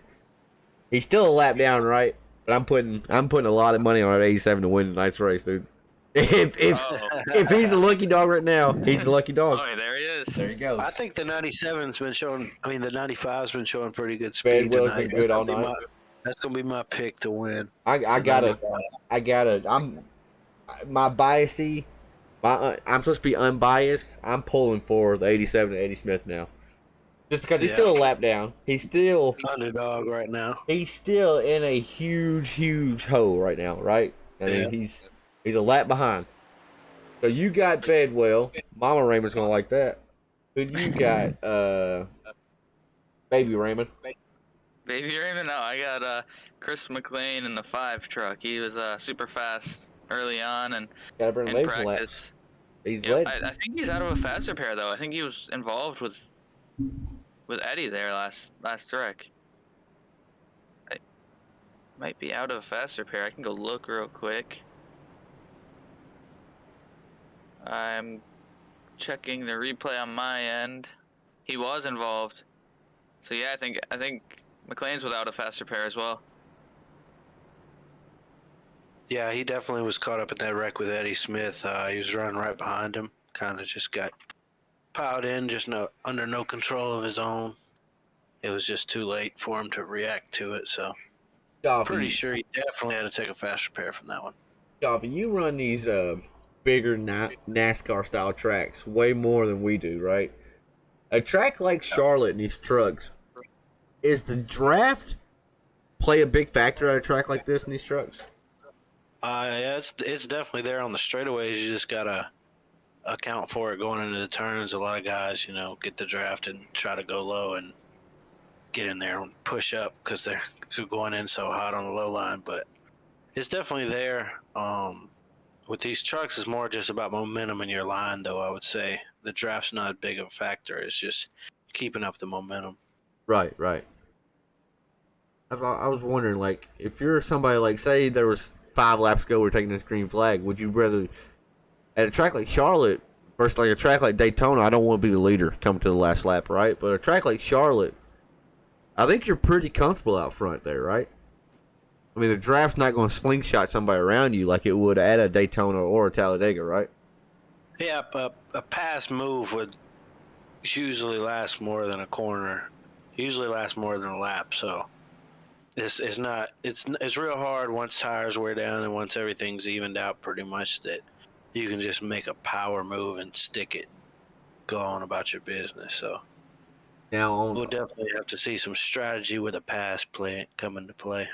he's still a lap down, right? But I'm putting a lot of money on that 87 to win tonight's race, dude. If he's the lucky dog right now, he's the lucky dog. Oh, there he is. There he goes. I think the 97's been showing. I mean, the 95's been showing pretty good speed Bedwell's tonight. been good all night. That's gonna be my pick to win. My biasy. I'm supposed to be unbiased. I'm pulling for the 87 to Eddie Smith now. Just because he's still a lap down. He's still Underdog right now. He's still in a huge hole right now, right? I mean, he's a lap behind. So you got Bedwell. Mama Raymond's gonna like that. Who do you got? Baby Raymond. Baby Raymond? No, I got Chris McLean in the 5 truck. He was super fast early on and Gotta bring in Lace practice. laps. He's Yeah, led. I think he's out of a fast repair though. I think he was involved with Eddie there last wreck. Might be out of a fast repair. I can go look real quick. I'm checking the replay on my end. He was involved. So yeah, I think McLean's without a fast repair as well. Yeah, he definitely was caught up in that wreck with Eddie Smith. He was running right behind him. Kind of just got piled in, just under no control of his own. It was just too late for him to react to it. So pretty sure he definitely had to take a fast repair from that one. Dolphin, you run these bigger NASCAR style tracks way more than we do, right? A track like Charlotte and these trucks, is the draft play a big factor at a track like this in these trucks? Yeah, it's definitely there on the straightaways. You just gotta account for it going into the turns. A lot of guys, get the draft and try to go low and get in there and push up because they're going in so hot on the low line. But it's definitely there. With these trucks, it's more just about momentum in your line, though. I would say the draft's not as big of a factor. It's just keeping up the momentum. Right. I was wondering, like, if you're somebody, like, say there was 5 laps ago, we're taking this green flag, would you rather, at a track like Charlotte, versus like a track like Daytona, I don't want to be the leader coming to the last lap, right? But a track like Charlotte, I think you're pretty comfortable out front there, right? I mean, the draft's not going to slingshot somebody around you like it would at a Daytona or a Talladega, right? Yeah, a pass move would usually last more than a corner. Usually lasts more than a lap, so it's real hard once tires wear down and once everything's evened out pretty much that you can just make a power move and stick it, go on about your business. So now we'll definitely have to see some strategy with a pass play come into play.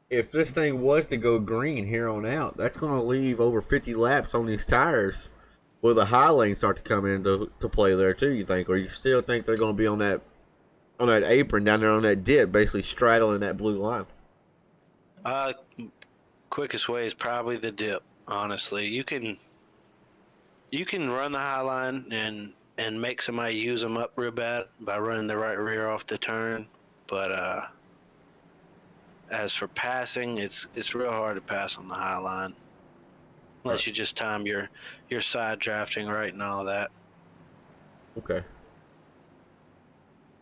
If this thing was to go green here on out, that's going to leave over 50 laps on these tires. Will the high lane start to come into play there too, you think? Or you still think they're going to be on that apron down there on that dip, basically straddling that blue line? Quickest way is probably the dip, honestly. You can run the high line and make somebody use them up real bad by running the right rear off the turn. But as for passing, it's real hard to pass on the high line unless you just time your side drafting right and all that. Okay.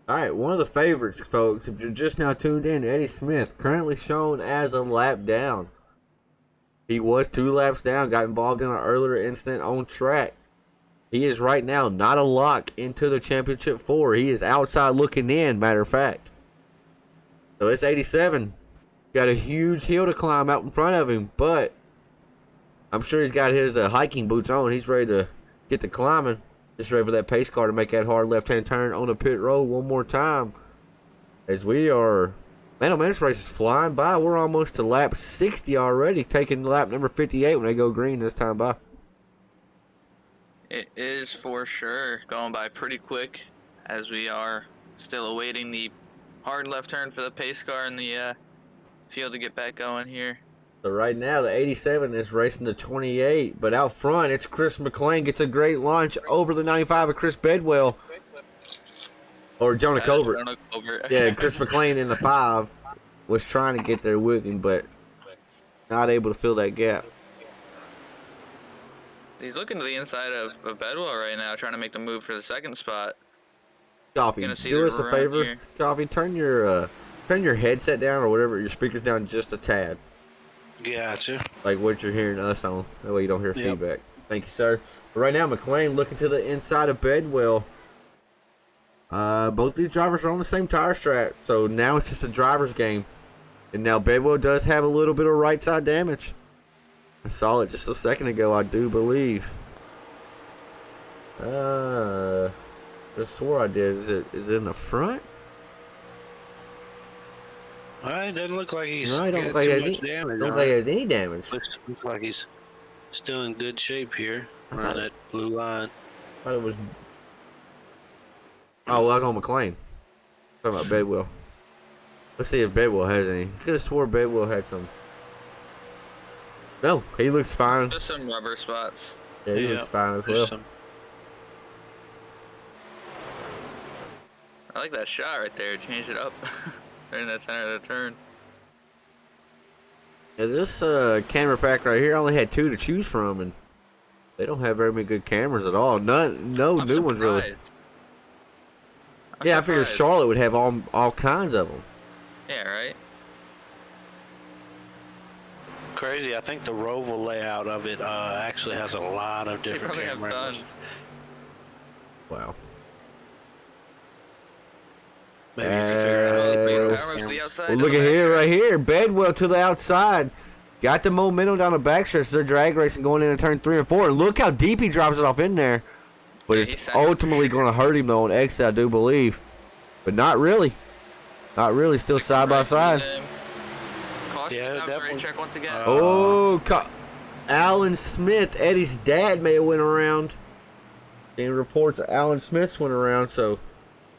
All right, one of the favorites, folks, if you're just now tuned in, Eddie Smith, currently shown as a lap down. He was 2 laps down, got involved in an earlier incident on track. He is right now not a lock into the championship 4. He is outside looking in, matter of fact. So it's 87. Got a huge hill to climb out in front of him, but I'm sure he's got his hiking boots on. He's ready to get to climbing. Just ready for that pace car to make that hard left-hand turn on the pit road one more time. As we are, man, oh man, this race is flying by. We're almost to lap 60 already, taking lap number 58 when they go green this time by. It is for sure going by pretty quick as we are still awaiting the hard left turn for the pace car in the field to get back going here. So right now, the 87 is racing the 28, but out front, it's Chris McLean gets a great launch over the 95 of Chris Bedwell. Or Jonah Colbert. Yeah, Chris McLean in the 5 was trying to get there with him, but not able to fill that gap. He's looking to the inside of Bedwell right now, trying to make the move for the second spot. Coffee, do us a favor. Here. Coffee, turn your headset down or whatever, your speakers down just a tad. Gotcha. Like what you're hearing us on. That way you don't hear feedback. Thank you, sir. But right now, McLean looking to the inside of Bedwell. Both these drivers are on the same tire strap, so now it's just a driver's game. And now Bedwell does have a little bit of right side damage. I saw it just a second ago, I do believe. I swore I did. Is it in the front? It doesn't look like he's no, got too much damage. Don't think he has any damage. Looks like he's still in good shape here around that blue line. I thought it was. Oh, well, I was on McLean. Talking about Bedwell. Let's see if Bedwell has any. Could have swore Bedwell had some. No, he looks fine. There's some rubber spots. Yeah, he looks fine as well. I like that shot right there. Change it up. Right in that center of the turn. Yeah, this camera pack right here only had 2 to choose from, and they don't have very many good cameras at all. No new ones really. I figured Charlotte would have all kinds of them. Yeah, right. Crazy. I think the Roval layout of it actually has a lot of different cameras. Wow. Maybe you can figure out. Well, look at here, right here. Bedwell to the outside. Got the momentum down the backstretch. They're drag racing going into turn 3 and 4. And look how deep he drops it off in there. But it's ultimately going to hurt him, though, on exit, I do believe. But not really. Not really. Still side by side. Caution, definitely. check once again. Alan Smith, Eddie's dad, may have went around. Any reports of Alan Smith's went around, so.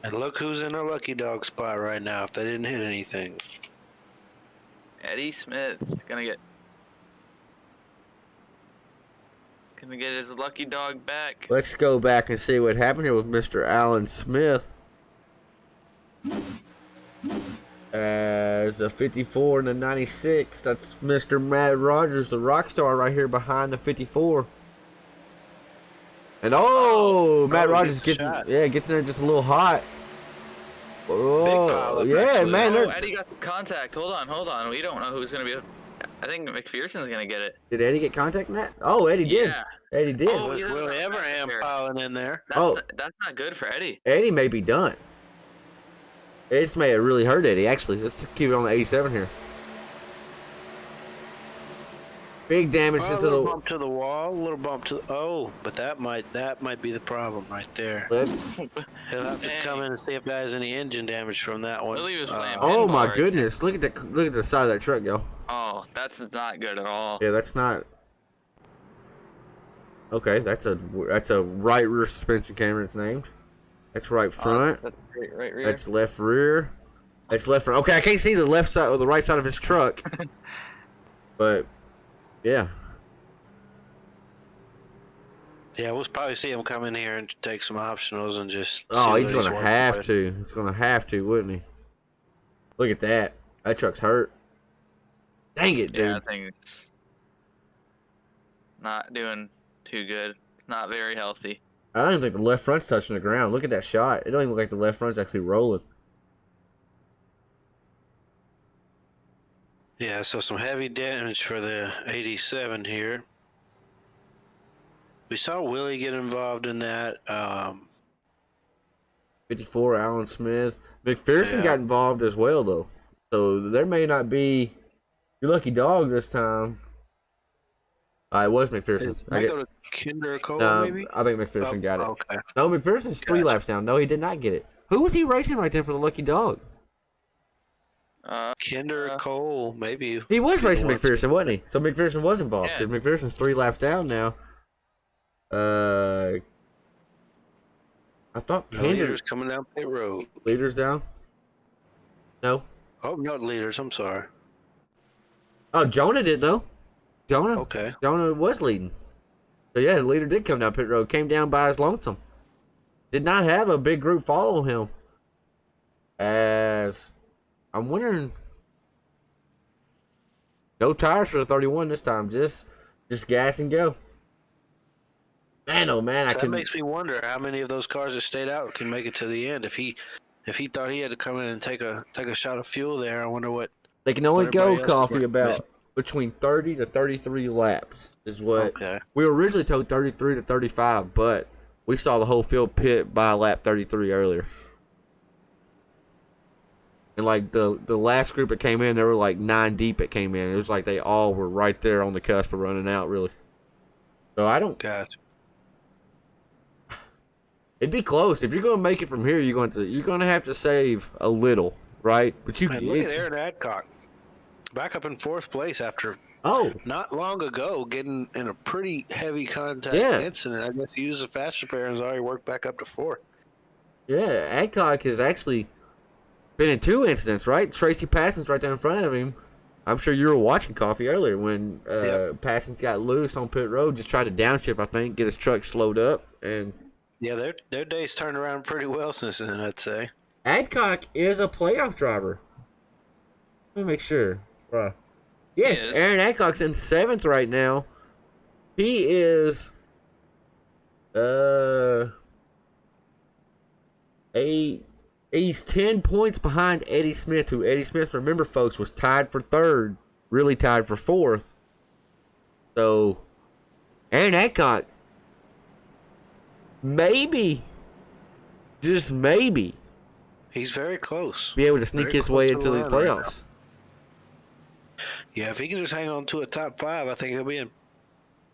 And look who's in a lucky dog spot right now if they didn't hit anything. Eddie Smith gonna get his lucky dog back. Let's go back and see what happened here with Mr. Alan Smith. As the 54 and the 96, that's Mr. Matt Rogers, the rock star right here behind the 54. And Matt Rogers gets in there just a little hot. Oh, yeah, man. Eddie got some contact. Hold on. We don't know who's gonna be. I think McPherson's gonna get it. Did Eddie get contact in that? Oh, Eddie did. Yeah. Eddie did. Oh, there's Willie Abraham piling in there. That's not good for Eddie. Eddie may be done. This may have really hurt Eddie, actually. Let's keep it on the 87 here. Big damage into the... A little bump to the wall, a little bump to... but that might be the problem right there. He'll have to come in and see if he has any engine damage from that one. Willie was playing oh my goodness. Look at the side of that truck, yo. Oh, that's not good at all. Yeah, that's not... Okay, that's a right rear suspension camera, it's named. That's right front. That's right rear. That's left rear. That's left front. Okay, I can't see the left side or the right side of his truck. But, yeah. Yeah, we'll probably see him come in here and take some optionals and just... Oh, he's going to have to. He's going to have to, wouldn't he? Look at that. That truck's hurt. Dang it, dude. Yeah, I think it's not doing too good. Not very healthy. I don't even think the left front's touching the ground. Look at that shot. It don't even look like the left front's actually rolling. Yeah, so some heavy damage for the 87 here. We saw Willie get involved in that. 54, Alan Smith. McPherson got involved as well, though. So there may not be your lucky dog this time. It was McPherson. I go to Kinder Cole, maybe? I think McPherson got it. Okay. No, McPherson's 3 laps down. No, he did not get it. Who was he racing right then for the lucky dog? Kinder Cole, maybe. He was racing McPherson, wasn't he? So McPherson was involved because McPherson's 3 laps down now. I thought Leaders coming down pit road. Leaders down? No. Oh, not leaders. I'm sorry. Oh, Jonah did though. Jonah was leading. So yeah, the leader did come down pit road. Came down by his lonesome. Did not have a big group follow him. As I'm wondering. No tires for the 31 this time. Just gas and go. Man, oh man, that makes me wonder how many of those cars that stayed out can make it to the end. If he thought he had to come in and take a shot of fuel there, I wonder what they can only go coffee about between 30 to 33 laps is what we were originally told 33 to 35, but we saw the whole field pit by lap 33 earlier. And like the last group that came in, there were like 9 deep that came in. It was like they all were right there on the cusp of running out, really. So I don't. Gotcha. It'd be close. If you're going to make it from here, you're going to have to save a little, right? But look at Aaron Adcock, back up in 4th place after not long ago getting in a pretty heavy contact incident. I guess he used a fast repair and has already worked back up to 4th. Yeah, Adcock has actually been in 2 incidents, right? Tracy Passon's right there in front of him. I'm sure you were watching coffee earlier when Passon's got loose on pit road, just tried to downshift, I think, get his truck slowed up, and. Yeah, their day's turned around pretty well since then, I'd say. Adcock is a playoff driver. Let me make sure. Yes, Aaron Adcock's in 7th right now. He is he's 10 points behind Eddie Smith, who Eddie Smith, remember folks, was tied for 3rd, really tied for 4th. So Aaron Adcock maybe, just maybe, he's very close. Be able to sneak his way into the playoffs. Yeah, if he can just hang on to a top 5, I think he'll be in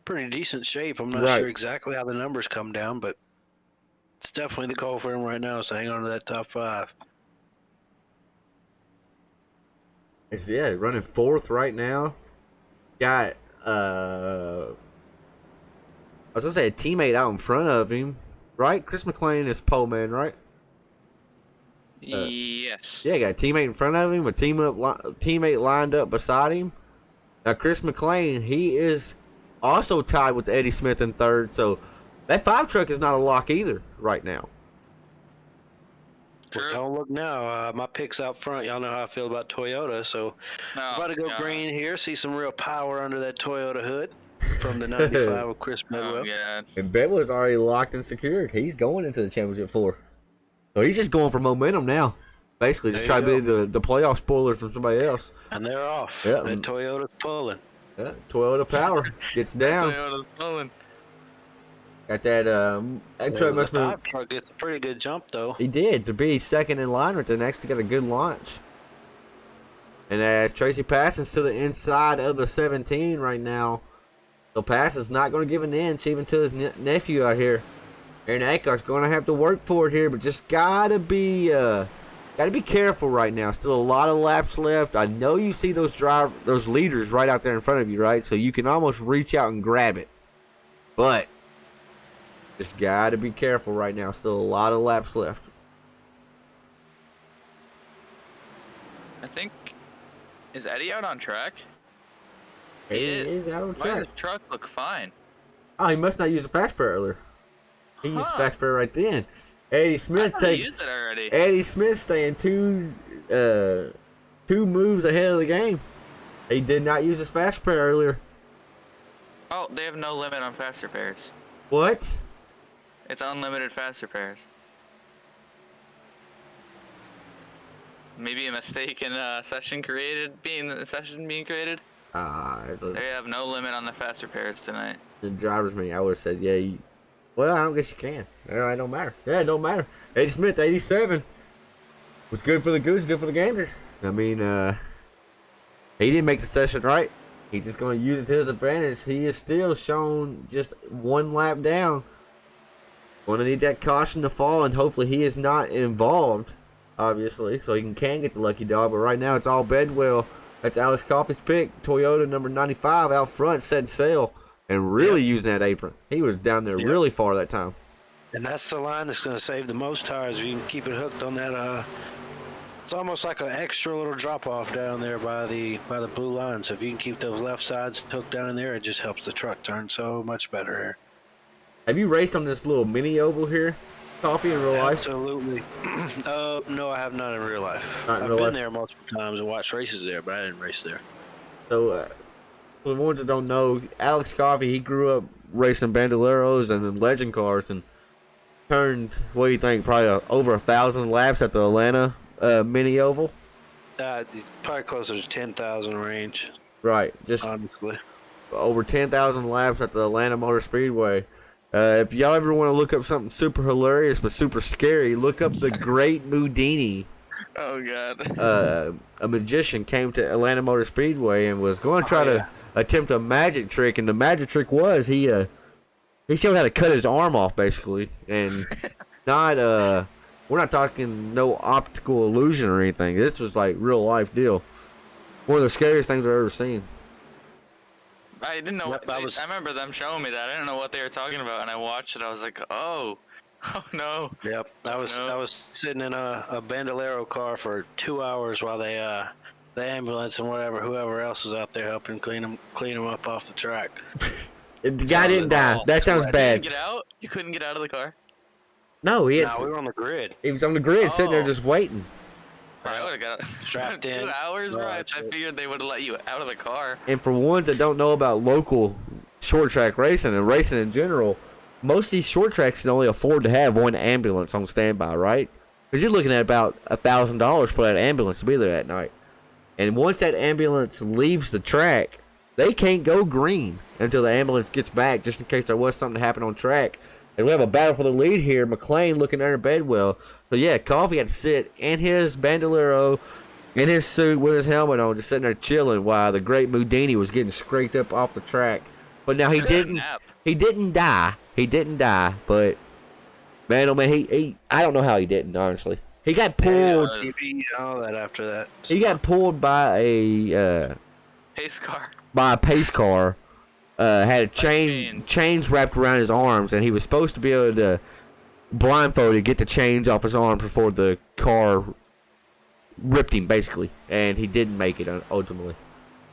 pretty decent shape. I'm not sure exactly how the numbers come down, but it's definitely the goal for him right now is to hang on to that top 5. Is running fourth right now. Got I was gonna say a teammate out in front of him, right? Chris McLean is pole man, right? Yes. Yeah, got a teammate in front of him, a teammate lined up beside him. Now Chris McLean, he is also tied with Eddie Smith in third, so that 5 truck is not a lock either right now. True. Well, don't look now. My pick's out front. Y'all know how I feel about Toyota, so about to go green here. See some real power under that Toyota hood from the 95 of Chris Bedwell. Oh, yeah. And Bedwell's already locked and secured. He's going into the championship 4. So he's just going for momentum now. Basically, just try to be the playoff spoiler from somebody else. And they're off. Yeah. That Toyota's pulling. Yeah, Toyota power gets down. Toyota's pulling. Got that truck must the 5 truck gets a pretty good jump though. He did to be second in line right there next to get a good launch. And as Tracy Passon's to the inside of the 17 right now. So Passon's not going to give an inch even to his nephew out here. Aaron Eckhart's going to have to work for it here, but just gotta be careful right now. Still a lot of laps left. I know you see those leaders right out there in front of you, right? So you can almost reach out and grab it. But just gotta be careful right now. Still a lot of laps left. I think, is Eddie out on track? He is out on Why does track. his truck look fine? Oh, he must not use the fast pair earlier. He used the fast pair right then. Eddie Smith used it already. Eddie Smith staying two moves ahead of the game. He did not use his fast pair earlier. Oh, they have no limit on faster pairs. What? It's unlimited faster pairs. Maybe a mistake in session being created. They have no limit on the faster pairs tonight. The driver's meeting, I would have said, yeah. Well, I don't guess you can. It don't matter. Yeah, it don't matter. Eddie Smith, 87. Was good for the goose, good for the gander. I mean, he didn't make the session right. He's just going to use it to his advantage. He is still shown just 1 lap down. Going to need that caution to fall, and hopefully he is not involved, obviously, so he can get the lucky dog. But right now it's all Bedwell. That's Alex Coffey's pick. Toyota number 95 out front, set sail, and really using that apron. He was down there really far that time. And that's the line that's going to save the most tires. If you can keep it hooked on that, it's almost like an extra little drop off down there by the blue line. So if you can keep those left sides hooked down in there, it just helps the truck turn so much better here. Have you raced on this little mini oval here, Coffee, in real life? Absolutely. No, I have not in real life. I've been there multiple times and watched races there, but I didn't race there. So, for the ones that don't know, Alex Coffey, he grew up racing Bandoleros and then legend cars and turned, what do you think, probably over 1,000 laps at the Atlanta mini oval? Probably closer to 10,000 range. Right, just honestly. Over 10,000 laps at the Atlanta Motor Speedway. If y'all ever want to look up something super hilarious but super scary, look up the Great Mudini. Oh, God. A magician came to Atlanta Motor Speedway and was going to try to attempt a magic trick, and the magic trick was he showed how to cut his arm off, basically, and we're not talking no optical illusion or anything. This was like real life deal. One of the scariest things I've ever seen. I didn't know. I remember them showing me that. I didn't know what they were talking about, and I watched it. I was like, oh no. Yep. I was sitting in a Bandolero car for 2 hours while the ambulance and whoever else was out there helping clean him up off the track. The guy didn't die. That sounds bad. Get out? You couldn't get out of the car? No, we were on the grid. He was on the grid, sitting there just waiting. I would have got strapped in. 2 hours, bro. I figured they would have let you out of the car. And for ones that don't know about local short track racing and racing in general, most of these short tracks can only afford to have one ambulance on standby, right? Because you're looking at about $1,000 for that ambulance to be there that night. And once that ambulance leaves the track, they can't go green until the ambulance gets back, just in case there was something to happen on track. And we have a battle for the lead here. McLean looking under Bedwell. So, yeah, Coffey had to sit in his bandolero, in his suit with his helmet on, just sitting there chilling while the Great Mudini was getting scraped up off the track. But now he didn't die. He didn't die. But, man, oh, man, I don't know how he didn't, honestly. He got pulled. TV and all that after that. He got pulled by a pace car. By a pace car. Had a chains wrapped around his arms, and he was supposed to be able to blindfolded get the chains off his arms before the car ripped him, basically, and he didn't make it ultimately.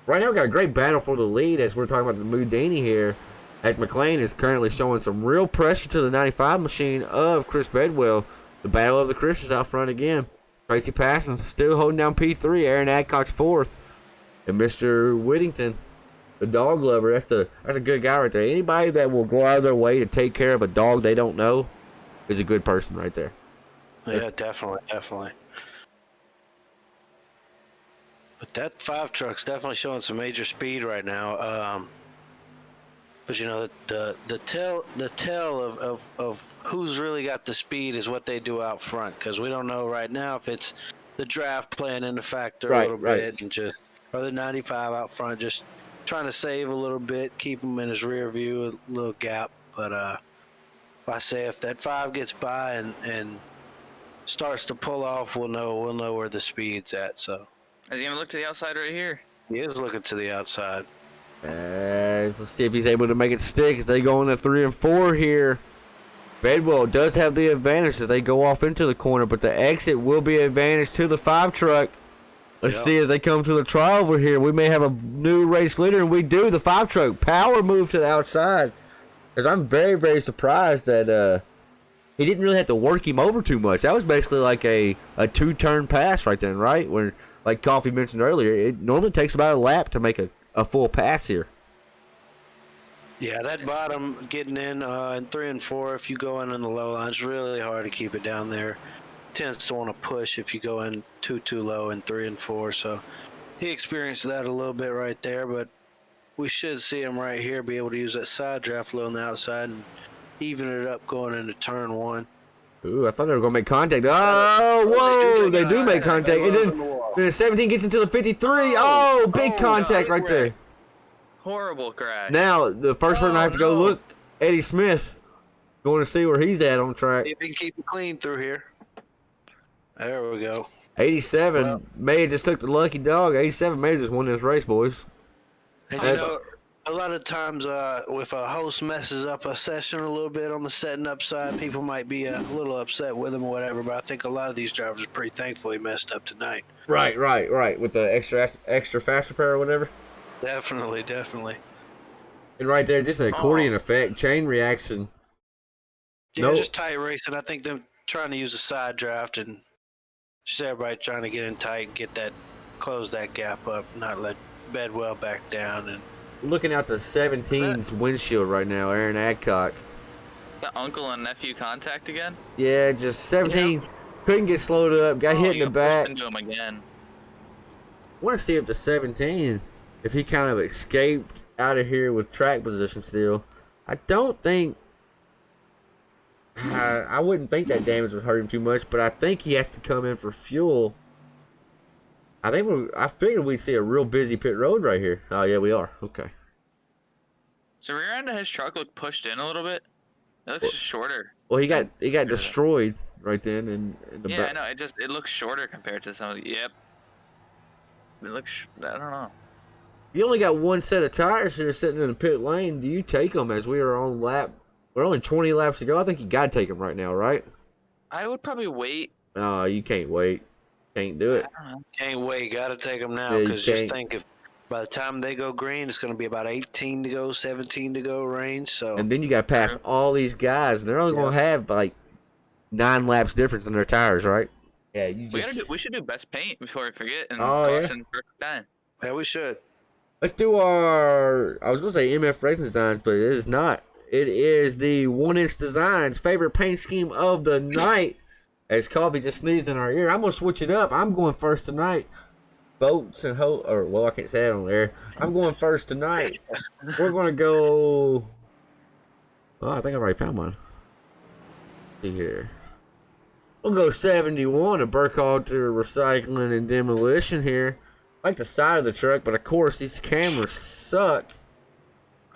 Right now, we got a great battle for the lead as we're talking about the Moudini here, as McLean is currently showing some real pressure to the 95 machine of Chris Bedwell. The battle of the Christians out front again. Tracy Parsons still holding down P3. Aaron Adcock's fourth, and Mr. Whittington, the dog lover. That's a good guy right there. Anybody that will go out of their way to take care of a dog they don't know is a good person right there. Yeah, definitely. But that 5 truck's definitely showing some major speed right now. But you know, the tell of who's really got the speed is what they do out front, because we don't know right now if it's the draft playing in the factor a little bit, and just or the 95 out front just trying to save a little bit, keep him in his rear view, a little gap. But I say if that 5 gets by and starts to pull off, we'll know where the speed's at. So is he gonna look to the outside right here? He is looking to the outside. Let's see if he's able to make it stick as they go into 3 and 4 here. Bedwell does have the advantage as they go off into the corner, but the exit will be an advantage to the 5 truck. Let's see as they come to the trial over here. We may have a new race leader, and we do. The 5 truck power move to the outside. Because I'm very, very surprised that he didn't really have to work him over too much. That was basically like a 2-turn pass right then, right? Where, like Coffee mentioned earlier, it normally takes about a lap to make a full pass here. Yeah, that bottom getting in 3 and 4, if you go in the low line, it's really hard to keep it down there. Tends to want to push if you go in too low in 3 and 4. So he experienced that a little bit right there, but we should see him right here be able to use that side draft low on the outside and even it up going into turn 1. Ooh, I thought they were going to make contact. Oh, whoa, they do make contact. And then 17 gets into the 53. Oh, big contact right there. Horrible crash. Now, the first person I have to go look, Eddie Smith, going to see where he's at on track. See if he can keep it clean through here. There we go. 87, may have just took the lucky dog. 87 may have just won this race, boys. And you know, a lot of times if a host messes up a session a little bit on the setting up side, people might be a little upset with him or whatever, but I think a lot of these drivers are pretty thankful he messed up tonight. Right. With the extra fast repair or whatever. Definitely. And right there, just an accordion effect, chain reaction. Yeah, just tight racing. I think them trying to use a side draft and just everybody trying to get in tight and close that gap up, not let Bedwell back down. And looking out the 17's windshield right now, Aaron Adcock. Is that uncle and nephew contact again? Yeah, just 17 couldn't get slowed up, got hit in the back. Into him again. I want to see if the 17, if he kind of escaped out of here with track position still. I don't think, I wouldn't think that damage would hurt him too much, but I think he has to come in for fuel. I figured we'd see a real busy pit road right here. Oh yeah, we are. Okay. So rear end of his truck looked pushed in a little bit. It looks shorter. Well, he got destroyed right then in the back. Yeah, I know. It looks shorter compared to some of the. Yep. It looks. I don't know. You only got one set of tires here sitting in the pit lane. Do you take them as we are on lap? We're only 20 laps to go. I think you got to take them right now, right? I would probably wait. Oh, you can't wait. Can't do it. Can't wait. Got to take them now, because just think if by the time they go green, it's going to be about 18 to go, 17 to go range. So. And then you got to pass all these guys, and they're only going to have like 9 laps difference in their tires, right? Yeah, we should do best paint before we forget and caution perfect time. Yeah, we should. Let's do our, I was going to say MF Racing Designs, but it is not. It is the 1-inch Designs favorite paint scheme of the night. As Coffee just sneezed in our ear. I'm going to switch it up. I'm going first tonight. Boats and I can't say it on there. I'm going first tonight. We're going to go, I think I already found one. Let's see here. We'll go 71 of Burkhalter Recycling and Demolition here. I like the side of the truck, but of course these cameras suck.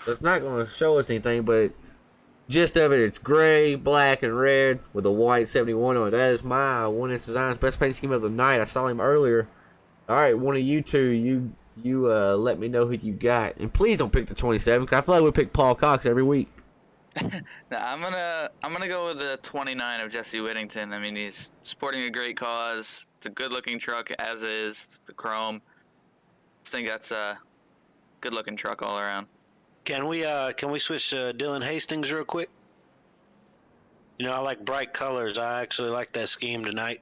So it's not going to show us anything, but Gist of it, it's gray, black, and red with a white 71 on it. That is my One Inch Designs best paint scheme of the night. I saw him earlier. All right, one of you two, you let me know who you got, and please don't pick the 27 because I feel like we pick Paul Cox every week. No, I'm gonna go with the 29 of Jesse Whittington. I mean, he's supporting a great cause. It's a good-looking truck, as is the chrome. I think that's a good-looking truck all around. Can we switch to Dylan Hastings real quick? You know, I like bright colors. I actually like that scheme tonight.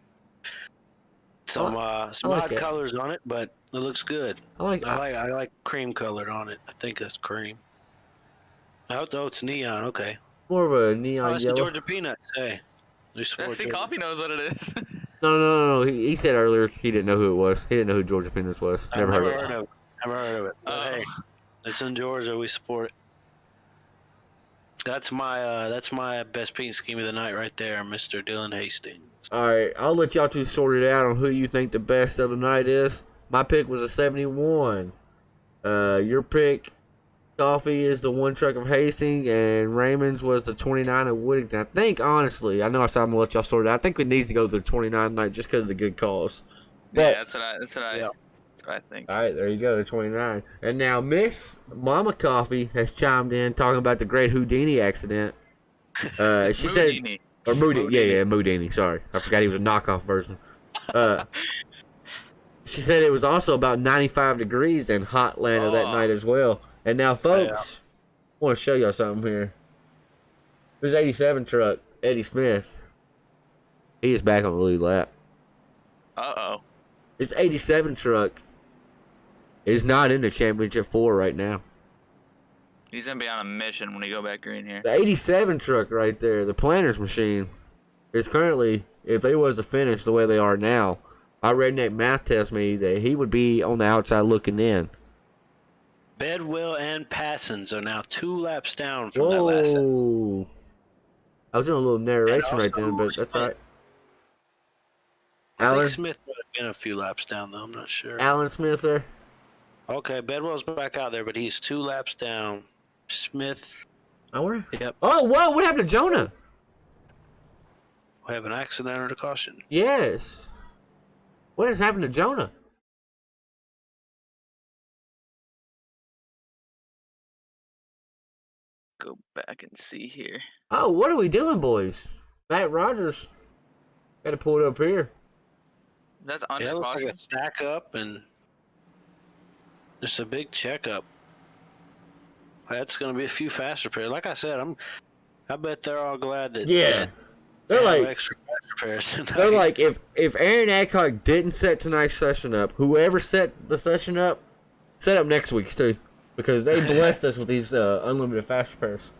Some odd colors on it, but it looks good. I like cream colored on it. I think that's cream. Oh, it's neon. Okay. More of a neon that's yellow. The Georgia Peanuts. Hey. See, Coffee knows what it is. No. He said earlier he didn't know who it was. He didn't know who Georgia Peanuts was. Never heard of it. Never heard of it. But hey, it's in Georgia. We support it. That's my best paint scheme of the night right there, Mr. Dylan Hastings. All right, I'll let y'all two sort it out on who you think the best of the night is. My pick was a 71. Your pick, Coffee, is the one truck of Hastings, and Raymond's was the 29 of Whittington. I think, honestly, I know I said I'm going to let y'all sort it out. I think it needs to go to the 29 tonight just because of the good cause. But, yeah, that's what I think. All right, there you go, the 29. And now Miss Mama Coffee has chimed in talking about the great Houdini accident. She said, or Moodini, yeah, Moodini. Sorry, I forgot he was a knockoff version. She said it was also about 95 degrees in hot Atlanta that night as well. And now, folks, I want to show y'all something here. This 87 truck, Eddie Smith. He is back on the lead lap. Uh-oh. This 87 truck is not in the championship 4 right now. He's going to be on a mission when we go back green here. The 87 truck right there, the planter's machine, is currently, if they was to finish the way they are now, our redneck math tells me that he would be on the outside looking in. Bedwell and Passons are now 2 laps down from that last sentence. I was doing a little narration right then, but that's right. I think Smith would have been a few laps down, though. I'm not sure. Alan Smith there. Okay, Bedwell's back out there, but he's 2 laps down. Smith. Yep. Oh, whoa! What happened to Jonah? We have an accident under caution. Yes. What has happened to Jonah? Go back and see here. Oh, what are we doing, boys? Matt Rogers. Got to pull it up here. That's under caution. Like a stack up and just a big checkup. That's going to be a few fast repairs. Like I said, I bet they're all glad that. Yeah. They're like extra fast repairs tonight. They're like if Aaron Adcock didn't set tonight's session up, whoever set the session up, set up next week's too, because they blessed us with these unlimited fast repairs.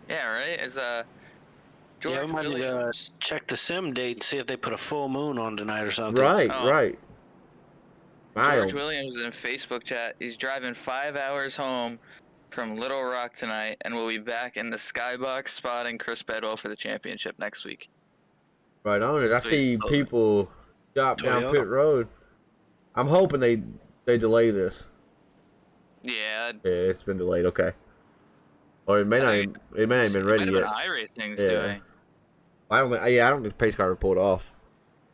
Yeah, right. Is George Williams check the sim date and see if they put a full moon on tonight or something. Right. George Williams is in Facebook chat. He's driving 5 hours home from Little Rock tonight and will be back in the Skybox spotting Chris Bedwell for the championship next week. Right on it. I see people drop down pit road. I'm hoping they delay this. Yeah. Yeah, it's been delayed. Okay. Or it may not even been ready yet. iRacing's doing. I don't think the pace car pulled off.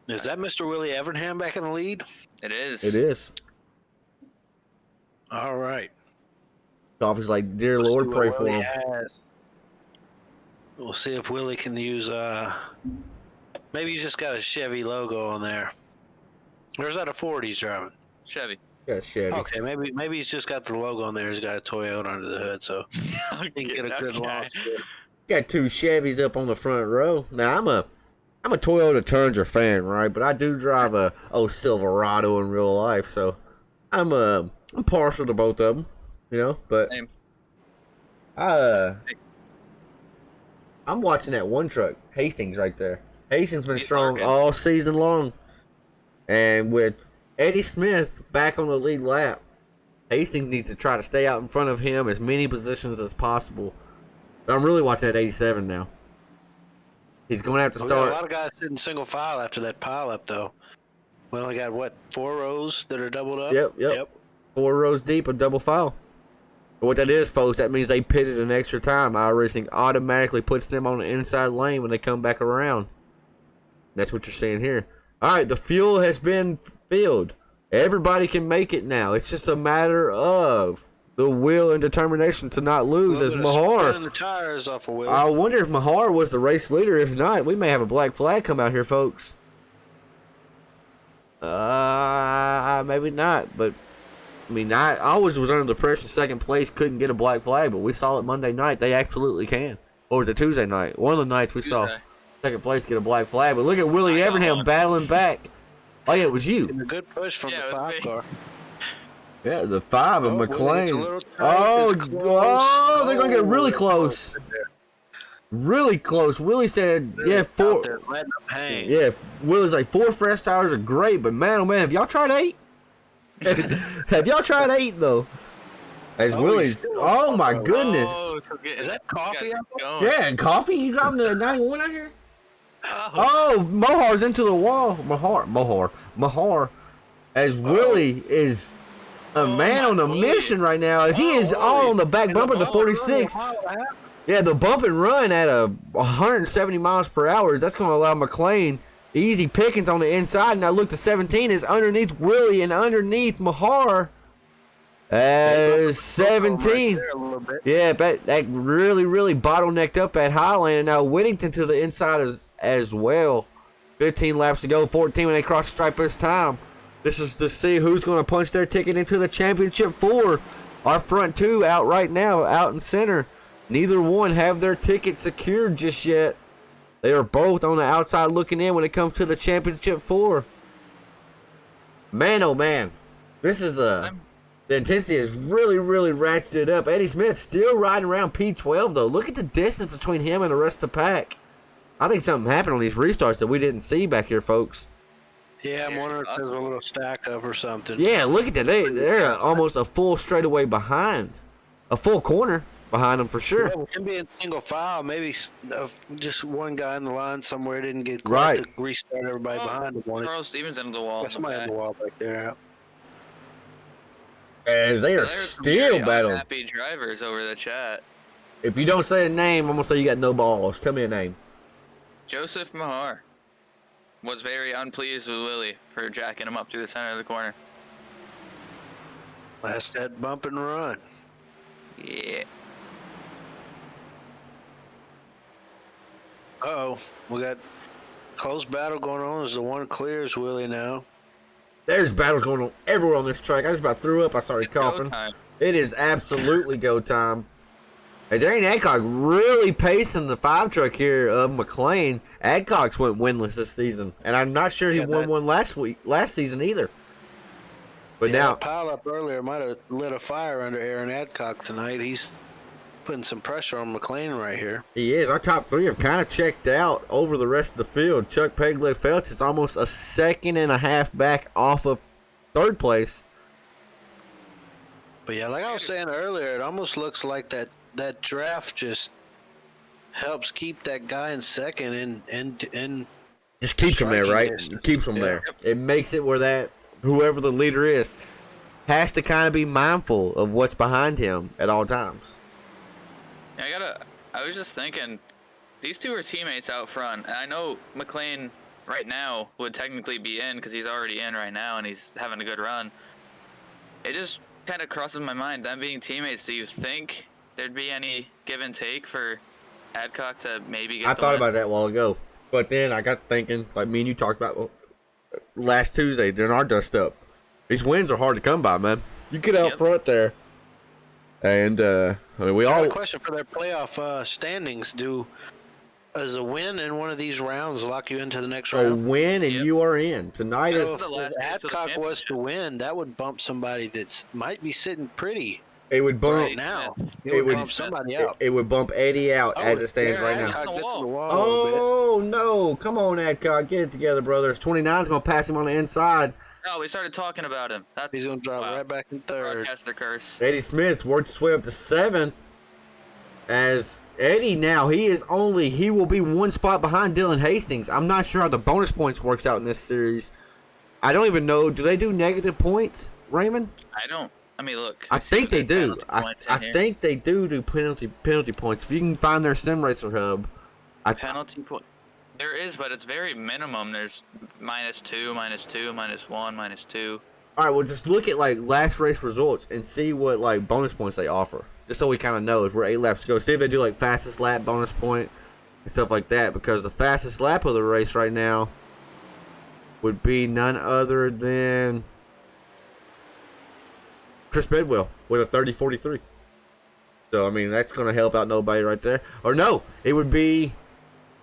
Is that Mr. Willie Evernham back in the lead? It is. It is. All right. Coffee's like, dear Lord, pray for him. We'll see if Willie can use, maybe he's just got a Chevy logo on there. Or is that a Ford he's driving? Chevy. Yeah, Chevy. Okay, maybe he's just got the logo on there. He's got a Toyota under the hood, so he can get a good launch. Got 2 Chevys up on the front row. Now, I'm a Toyota Tundra fan, right? But I do drive a Silverado in real life, so I'm partial to both of them. You know, but Same. I'm watching that one truck, Hastings, right there. Hastings been strong all season long, and with Eddie Smith back on the lead lap, Hastings needs to try to stay out in front of him as many positions as possible. But I'm really watching that 87 now. He's going to have to start. A lot of guys sitting single file after that pile up, though. We only got 4 rows that are doubled up. Yep. 4 rows deep of double file. What that is, folks, that means they pitted an extra time. iRacing automatically puts them on the inside lane when they come back around. That's what you're seeing here. All right, the fuel has been filled. Everybody can make it now. It's just a matter of the will and determination to not lose as Mahar. The tires off of Will. I wonder if Mahar was the race leader. If not, we may have a black flag come out here, folks. Maybe not, but I mean, I always was under the pressure second place couldn't get a black flag, but we saw it Monday night. They absolutely can. Or was it Tuesday night? One of the nights we saw second place get a black flag. But look at Willie Evernham battling back. Oh, yeah, it was you. And a good push from the 5 car. Yeah, the 5 of McLean. They're going to get really close. Really close. Willie said, yeah, 4. Yeah, Willie's like 4 fresh tires are great, but man, oh man, have y'all tried 8? Have y'all tried 8 though? As Willie's, oh my goodness. Is that coffee out there? Yeah, and coffee? You driving the 91 out here? Oh, Mahar's into the wall. Mahar. As Willie is a man on a mission right now, as he is all on the back bumper to 46. Yeah, the bump and run at 170 miles per hour. That's going to allow McLean easy pickings on the inside. Now look, the 17 is underneath Willie and underneath Mahar. As 17. Yeah, that really bottlenecked up at Highland. And now Whittington to the inside as well. 15 laps to go, 14 when they cross the stripe this time. This is to see who's going to punch their ticket into the championship 4. Our front 2 out right now, out in center. Neither one have their ticket secured just yet. They are both on the outside looking in when it comes to the championship 4. Man, oh man. This is the intensity is really ratcheted up. Eddie Smith still riding around P12 though. Look at the distance between him and the rest of the pack. I think something happened on these restarts that we didn't see back here, folks. Yeah, I'm wondering if there's a little stack up or something. Yeah, look at that. They're almost a full straightaway behind. A full corner behind them for sure. Yeah, with him being single file, maybe just one guy in the line somewhere didn't get quite to restart everybody behind him. Charles Stevens into the wall. Somebody in the wall back there. As they are still battling. Happy drivers over the chat. If you don't say a name, I'm going to say you got no balls. Tell me a name. Joseph Mahar was very unpleased with Willie for jacking him up through the center of the corner. Last that bump and run. Yeah. Uh-oh. We got close battle going on as the one clears Willie now. There's battles going on everywhere on this track. I just about threw up. I started coughing. It is absolutely go time. As Aaron Adcock really pacing the 5 truck here of McLean. Adcock's went winless this season, and I'm not sure he won one last season either. But now pile up earlier might have lit a fire under Aaron Adcock tonight. He's putting some pressure on McLean right here. He is. Our top 3 have kind of checked out over the rest of the field. Chuck Pegleg Felts is almost a 2.5 back off of 3rd place. But yeah, like I was saying earlier, it almost looks like that draft just helps keep that guy in 2nd and just keeps him there, right? It keeps him there. It makes it where that whoever the leader is has to kind of be mindful of what's behind him at all times. Yeah, I was just thinking, these 2 are teammates out front, and I know McLean right now would technically be in because he's already in right now and he's having a good run. It just kind of crosses my mind, them being teammates. Do you think there'd be any give and take for Adcock to maybe get I thought about that a while ago, but then I got thinking, like me and you talked about last Tuesday during our dust up. These wins are hard to come by, man. You get out front there, and I mean, we all. A question for their playoff standings: does a win in one of these rounds lock you into the next round? A win and you are in. Tonight is. If Adcock was to win, that would bump somebody that might be sitting pretty. It would bump right now. It would bump somebody out. It would bump Eddie out as it stands right now. Oh no! Come on, Adcock, get it together, brothers. 29's gonna pass him on the inside. Oh, we started talking about him. He's gonna drop right back in 3rd. Broadcaster curse. Eddie Smith worked his way up to 7th. As Eddie now, he will be 1 spot behind Dylan Hastings. I'm not sure how the bonus points works out in this series. I don't even know. Do they do negative points, Raymond? I I mean, look. I think they do. I think they do penalty points. If you can find their sim racer hub. Penalty point. There is, but it's very minimum. There's -2, -2, -1, -2. All right, well, just look at like last race results and see what like bonus points they offer, just so we kind of know if we're 8 laps to go. See if they do like fastest lap bonus point and stuff like that, because the fastest lap of the race right now would be none other than Chris Bedwell with a 30:43. So I mean that's gonna help out nobody right there. Or no, it would be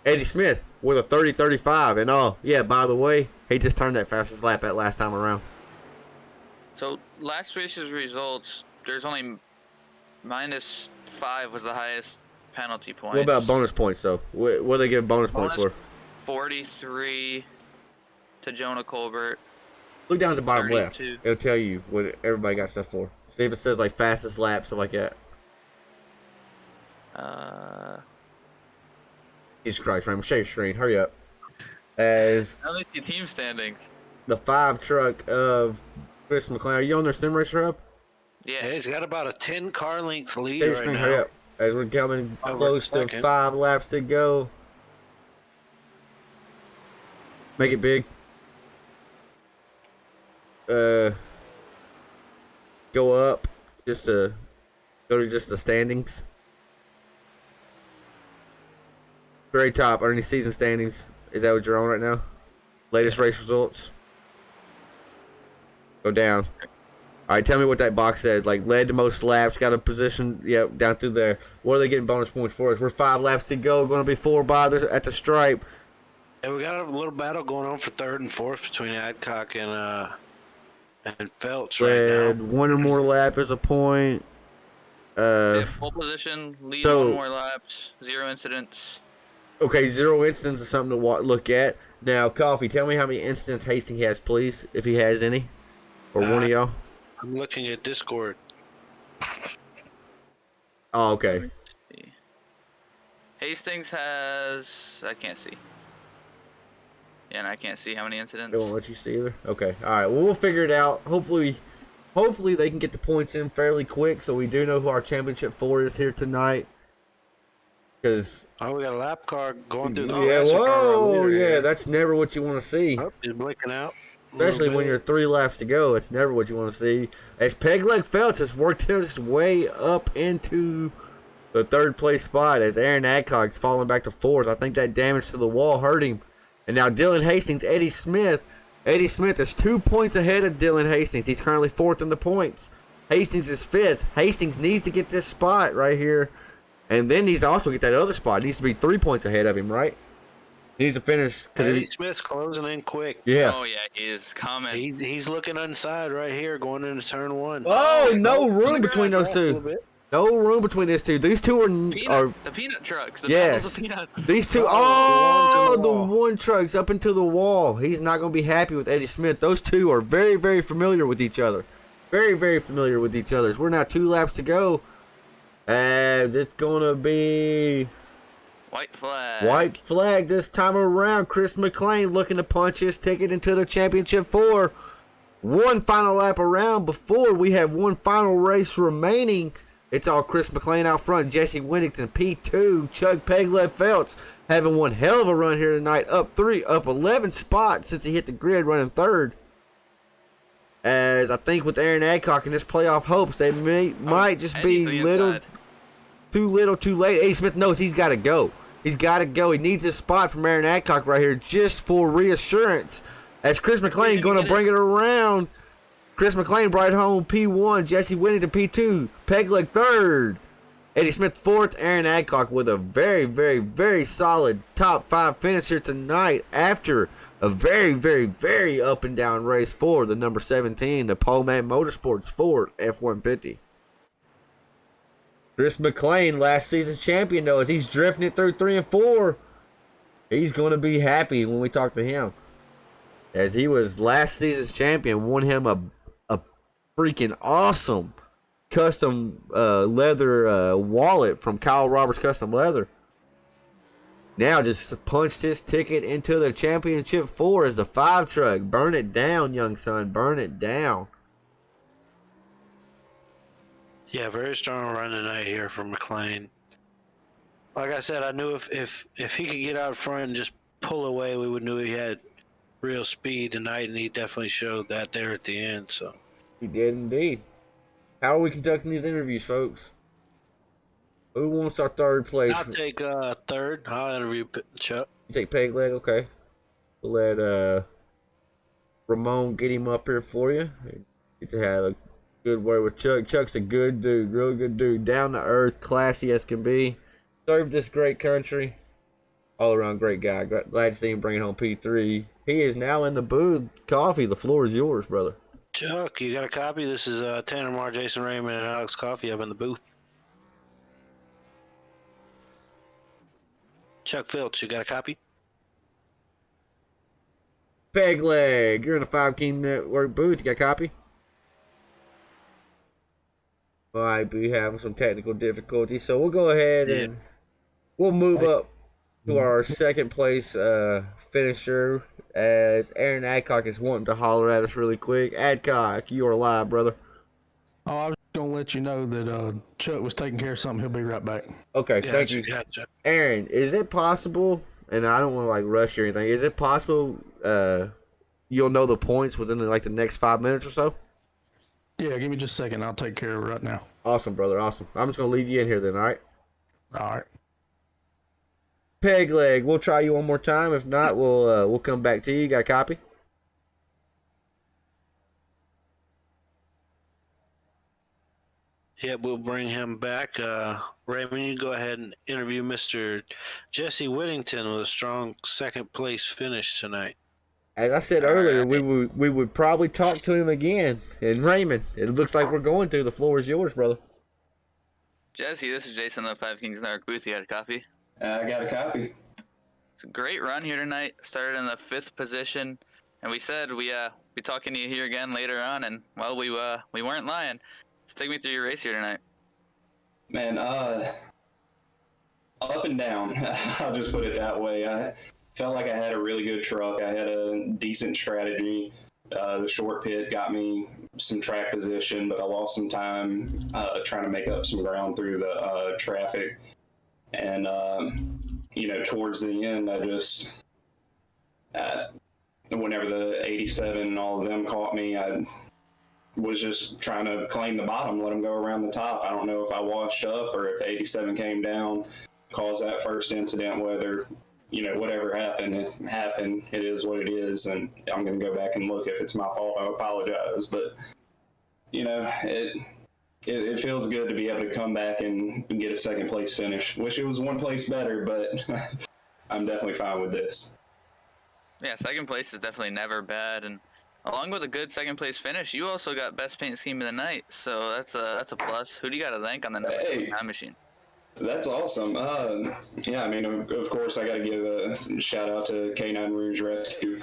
Eddie Smith with a 30:35. And oh yeah, by the way, he just turned that fastest lap that last time around. So last race's results, there's only -5 was the highest penalty point. What about bonus points though? What do they give bonus points for? 43 to Jonah Colbert. Look down at the bottom 32. left. It'll tell you what everybody got stuff for. See if it says like fastest lap, stuff like that. Jesus Christ, Raymond, share your screen. Hurry up. As I only see team standings. the 5 truck of Chris McLean. Are you on their sim racer up? Yeah, he's got about a 10 car length lead Share your right screen, now. hurry up. As we're coming close to 5 laps to go. Make it big. Go up. Go to just the standings. Very top, underneath season standings. Is that what you're on right now? Latest race results. Go down. All right, tell me what that box said. Like, led to most laps, got a position, yep, down through there. What are they getting bonus points for? We're 5 laps to go, going to be 4 by at the stripe. And we got a little battle going on for 3rd and 4th between Adcock and Felch right now. 1 or more lap is a point. Pole position, lead 1 more laps, 0 incidents. Okay, 0 incidents is something to look at. Now, Coffee, tell me how many incidents Hastings has, please, if he has any. Or one of y'all. I'm looking at Discord. Oh, okay. Hastings has... I can't see. Yeah, and I can't see how many incidents. They won't let you see either? Okay. Alright, well, we'll figure it out. Hopefully they can get the points in fairly quick, so we do know who our championship 4 is here tonight. Because... Oh, we got a lap car going through the... Yeah, whoa! Yeah, that's never what you want to see. Oh, he's blinking out. Especially when you're 3 laps to go, it's never what you want to see. As Pegleg Felts has worked his way up into the 3rd place spot, as Aaron Adcock's falling back to 4th. I think that damage to the wall hurt him. And now Dylan Hastings, Eddie Smith is 2 points ahead of Dylan Hastings. He's currently 4th in the points. Hastings is 5th. Hastings needs to get this spot right here. And then needs to also get that other spot. He needs to be 3 points ahead of him, right? He needs to finish. Eddie Smith's closing in quick. Yeah. Oh, yeah, he is coming. He's looking inside right here going into turn 1. Oh, no room between those two. No room between these two. These two are the peanut trucks. The yes. The peanuts. These two. The one trucks up into the wall. He's not going to be happy with Eddie Smith. Those two are very, very familiar with each other. Very, very familiar with each other. We're now 2 laps to go. As it's going to be white flag. White flag this time around. Chris McLean looking to punch his ticket into the championship 4. 1 final lap around before we have 1 final race remaining. It's all Chris McLean out front. Jesse Whittington, P2. Chuck Pegleg Felts having one hell of a run here tonight. Up 11 spots since he hit the grid running 3rd. As I think with Aaron Adcock and his playoff hopes, they might just be too little, too late. Eddie Smith knows he's got to go. He's got to go. He needs a spot from Aaron Adcock right here just for reassurance. As Chris McLean going to bring it around. Chris McLean right home, P1. Jesse Whittington, P2. Pegleg 3rd. Eddie Smith 4th. Aaron Adcock with a very, very, very solid top 5 finish here tonight after a very, very, very up and down race for the number 17, the Poleman Motorsports Ford F-150. Chris McLean, last season's champion, though, as he's drifting it through 3 and 4. He's going to be happy when we talk to him. As he was last season's champion, won him a freaking awesome custom leather wallet from Kyle Roberts Custom Leather. Now just punched his ticket into the championship 4 as the 5 truck. Burn it down, young son. Burn it down. Yeah, very strong run tonight here from McLean. Like I said, I knew if he could get out front and just pull away, we would knew he had real speed tonight, and he definitely showed that there at the end. So He did indeed. How are we conducting these interviews, folks? Who wants our third place? I'll take third. I'll interview Chuck. You take Peg Leg, okay. We'll let Ramon get him up here for you. Get to have a good word with Chuck. Chuck's a good dude, real good dude, down to earth, classy as can be. Served this great country. All around great guy. Glad to see him bringing home P3. He is now in the booth. Coffee, the floor is yours, brother. Chuck, you got a copy? This is Tanner Marr, Jason Raymond, and Alex Coffee up in the booth. Chuck Filch, you got a copy? Peg Leg, you're in the 5 King Network booth. You got a copy? Might be having some technical difficulties, so we'll go ahead and we'll move up to our second place finisher, as Aaron Adcock is wanting to holler at us really quick. Adcock, you are live, brother. Oh, I was going to let you know that Chuck was taking care of something. He'll be right back. Okay, Yeah, thank you. Gotcha. Aaron, is it possible, and I don't want to like rush or anything, is it possible you'll know the points within the next 5 minutes or so? Yeah, give me just a second. I'll take care of it right now. Awesome, brother, awesome. I'm just going to leave you in here then, all right? All right. Peg Leg, we'll try you one more time. If not, we'll come back to you. You got a copy? Yeah, we'll bring him back. Raymond, you go ahead and interview Mr. Jesse Whittington with a strong second place finish tonight. As I said earlier, we would probably talk to him again. And Raymond, it looks like we're going to. The floor is yours, brother. Jesse, this is Jason on the 5 Kings Network booth. You got a copy? I got a copy. It's a great run here tonight. Started in the 5th position, and we said we be talking to you here again later on, and well, we weren't lying. So take me through your race here tonight. Man, up and down. I'll just put it that way. I felt like I had a really good truck. I had a decent strategy. The short pit got me some track position, but I lost some time trying to make up some ground through the traffic. And, towards the end, I just, whenever the 87 and all of them caught me, I was just trying to claim the bottom, let them go around the top. I don't know if I washed up or if the 87 came down, caused that first incident, whether, whatever happened, it happened. It is what it is, and I'm going to go back and look. If it's my fault, I apologize. But, it feels good to be able to come back and get a second place finish. Wish it was one place better, but I'm definitely fine with this. Yeah, second place is definitely never bad, and along with a good second place finish, you also got best paint scheme of the night, so that's a plus. Who do you got to thank on the time machine? That's awesome. Of course, I got to give a shout out to Canine Rouge Rescue.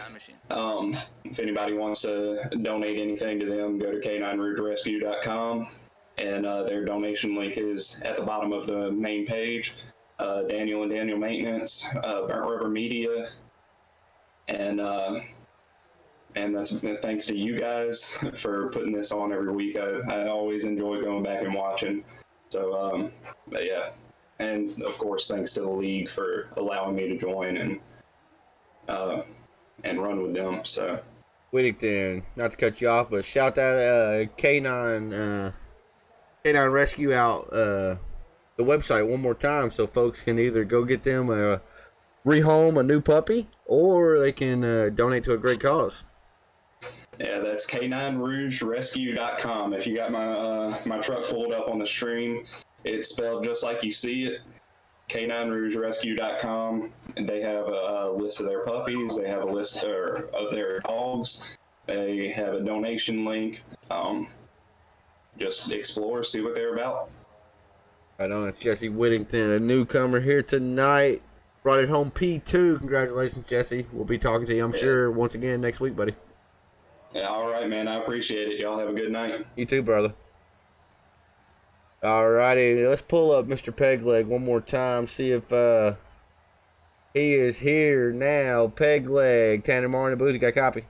If anybody wants to donate anything to them, go to caninerougerescue.com. And their donation link is at the bottom of the main page. Daniel and Daniel Maintenance, Burnt Rubber Media, and that's thanks to you guys for putting this on every week. I always enjoy going back and watching. So, but yeah, and of course, thanks to the league for allowing me to join and run with them. So, Whittington, not to cut you off, but shout out Canine Rescue out the website one more time, so folks can either go get them rehome a new puppy, or they can donate to a great cause. Yeah, that's caninerougerescue.com. If you got my truck pulled up on the stream, it's spelled just like you see it. caninerougerescue.com, and they have a list of their puppies. They have a list of their dogs. They have a donation link. Just explore, see what they're about. Right on, it's Jesse Whittington, a newcomer here tonight. Brought it home P2. Congratulations, Jesse. We'll be talking to you, I'm sure, once again next week, buddy. Yeah, all right, man. I appreciate it. Y'all have a good night. You too, brother. All righty, let's pull up Mr. Pegleg one more time, see if he is here now. Pegleg, Tanner Marr in the booth, you got a copy?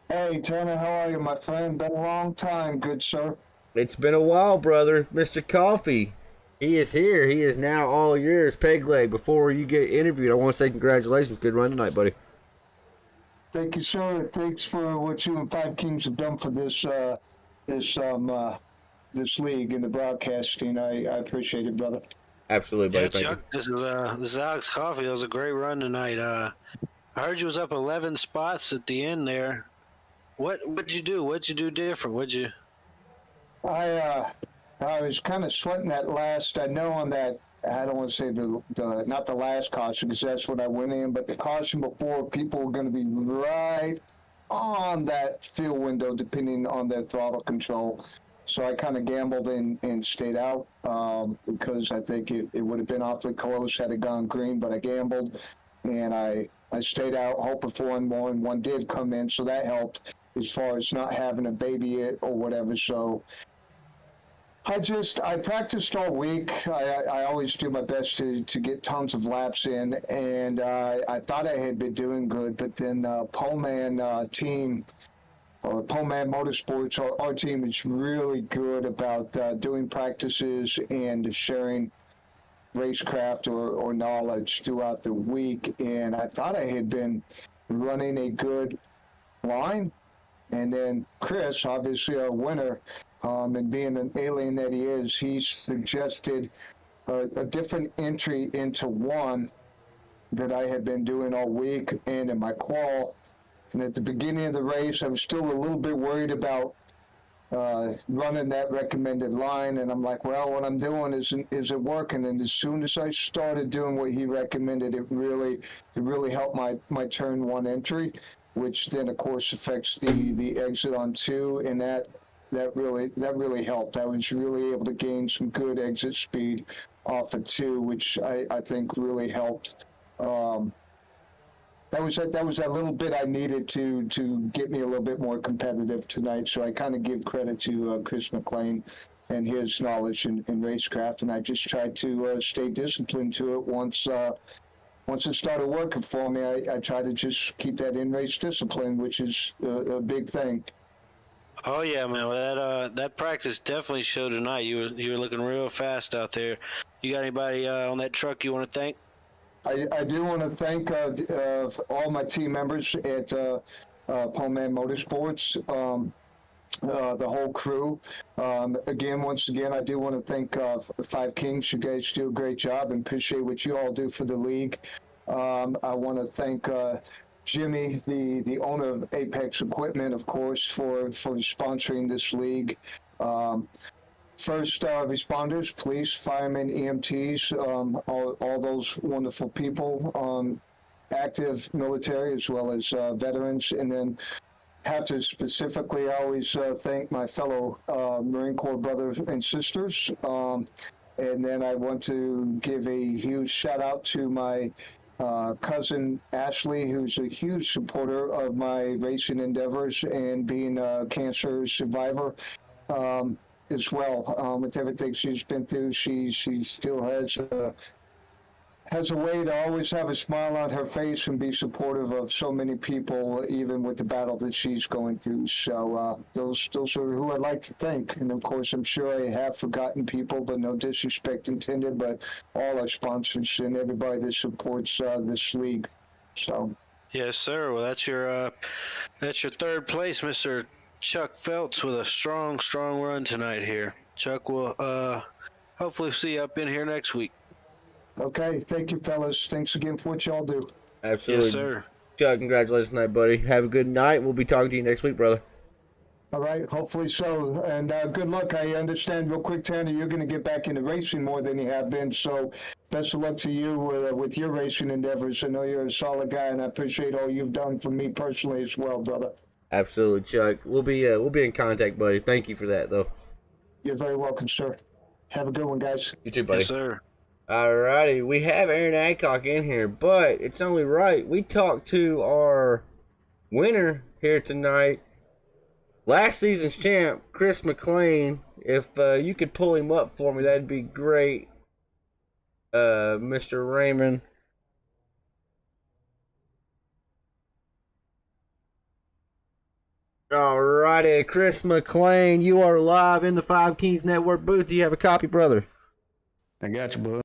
Hey, Turner, how are you, my friend? Been a long time, good sir. It's been a while, brother. Mr. Coffee. He is here. He is now all yours, Pegleg. Before you get interviewed, I want to say congratulations. Good run tonight, buddy. Thank you, sir. Thanks for what you and Five Kings have done for this league and the broadcasting. I appreciate it, brother. Absolutely, buddy. Yeah, Thank Chuck, you. this is Alex Coffee. It was a great run tonight. I heard you was up 11 spots at the end there. What'd you do? What'd you do different? What'd you? I was kind of sweating that last. I know on that. I don't want to say the not the last caution because that's what I went in, but the caution before, people were going to be right on that field window depending on their throttle control. So I kind of gambled and stayed out because I think it would have been awfully close had it gone green, but I gambled and I stayed out hoping for one more, and one did come in, so that helped as far as not having a baby it or whatever. So I practiced all week. I always do my best to get tons of laps in, and I thought I had been doing good, but then Poleman team, or Poleman Motorsports, our team is really good about doing practices and sharing racecraft or knowledge throughout the week, and I thought I had been running a good line. And then Chris, obviously our winner, and being an alien that he is, he suggested a different entry into one that I had been doing all week and in my qual. And at the beginning of the race, I was still a little bit worried about running that recommended line, and I'm like, well, what I'm doing is it working? And as soon as I started doing what he recommended, it really helped my turn one entry, which then of course affects the exit on two, and that really helped. I was really able to gain some good exit speed off of two, which I think really helped. That was that little bit I needed to get me a little bit more competitive tonight. So I kind of give credit to Chris McLean and his knowledge in racecraft, and I just tried to stay disciplined to it. Once it started working for me, I tried to just keep that in-race discipline, which is a big thing. Oh yeah, man. That practice definitely showed tonight. You were looking real fast out there. You got anybody on that truck you want to thank? I do want to thank all my team members at Poleman Motorsports, the whole crew. Once again, I do want to thank Five Kings. You guys do a great job and appreciate what you all do for the league. I want to thank Jimmy, the owner of Apex Equipment, of course, for sponsoring this league. First responders, police, firemen, EMTs, all those wonderful people, active military as well as veterans, and then have to specifically always thank my fellow Marine Corps brothers and sisters. And then I want to give a huge shout out to my cousin Ashley, who's a huge supporter of my racing endeavors and being a cancer survivor. As well, with everything she's been through, she still has a way to always have a smile on her face and be supportive of so many people, even with the battle that she's going through. So those are who I'd like to thank. And of course, I'm sure I have forgotten people, but no disrespect intended. But all our sponsors and everybody that supports this league. So. Yes, sir. Well, that's your third place, Mr. Chuck Phelps, with a strong run tonight here. Chuck will hopefully see you up in here next week. Okay, thank you, fellas. Thanks again for what y'all do. Absolutely. Yes, sir. Chuck, congratulations tonight, buddy. Have a good night. We'll be talking to you next week, brother. All right, hopefully so. And good luck. I understand real quick, Tanner, you're going to get back into racing more than you have been. So best of luck to you with your racing endeavors. I know you're a solid guy, and I appreciate all you've done for me personally as well, brother. Absolutely, Chuck. We'll be in contact, buddy. Thank you for that, though. You're very welcome, sir. Have a good one, guys. You too, buddy. Yes, sir. Alrighty, we have Aaron Adcock in here, but it's only right we talk to our winner here tonight, last season's champ, Chris McLean. If you could pull him up for me, that'd be great, Mr. Raymond. Alright. righty, Chris McLean, you are live in the Five Kings Network booth. Do you have a copy, brother? I got you, bud.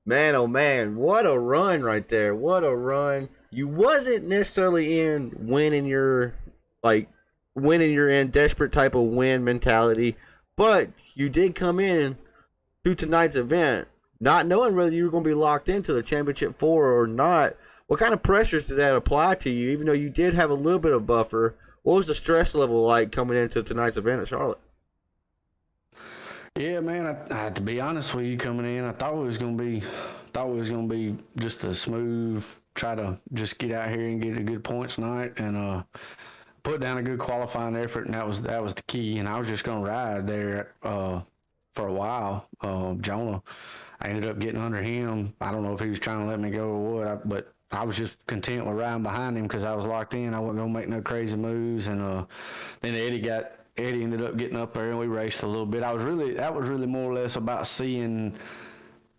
Man, oh man, what a run right there. What a run. You wasn't necessarily in winning your in desperate type of win mentality, but you did come in to tonight's event not knowing whether you were going to be locked into the championship 4 or not. What kind of pressures did that apply to you, even though you did have a little bit of buffer? What was the stress level like coming into tonight's event at Charlotte? Yeah, man. I to be honest with you, coming in, I thought it was gonna be just a smooth. Try to just get out here and get a good points night and put down a good qualifying effort, and that was the key. And I was just gonna ride there for a while. Jonah, I ended up getting under him. I don't know if he was trying to let me go or what, but I was just content with riding behind him because I was locked in. I wasn't gonna make no crazy moves, and then Eddie ended up getting up there, and we raced a little bit. That was really more or less about seeing,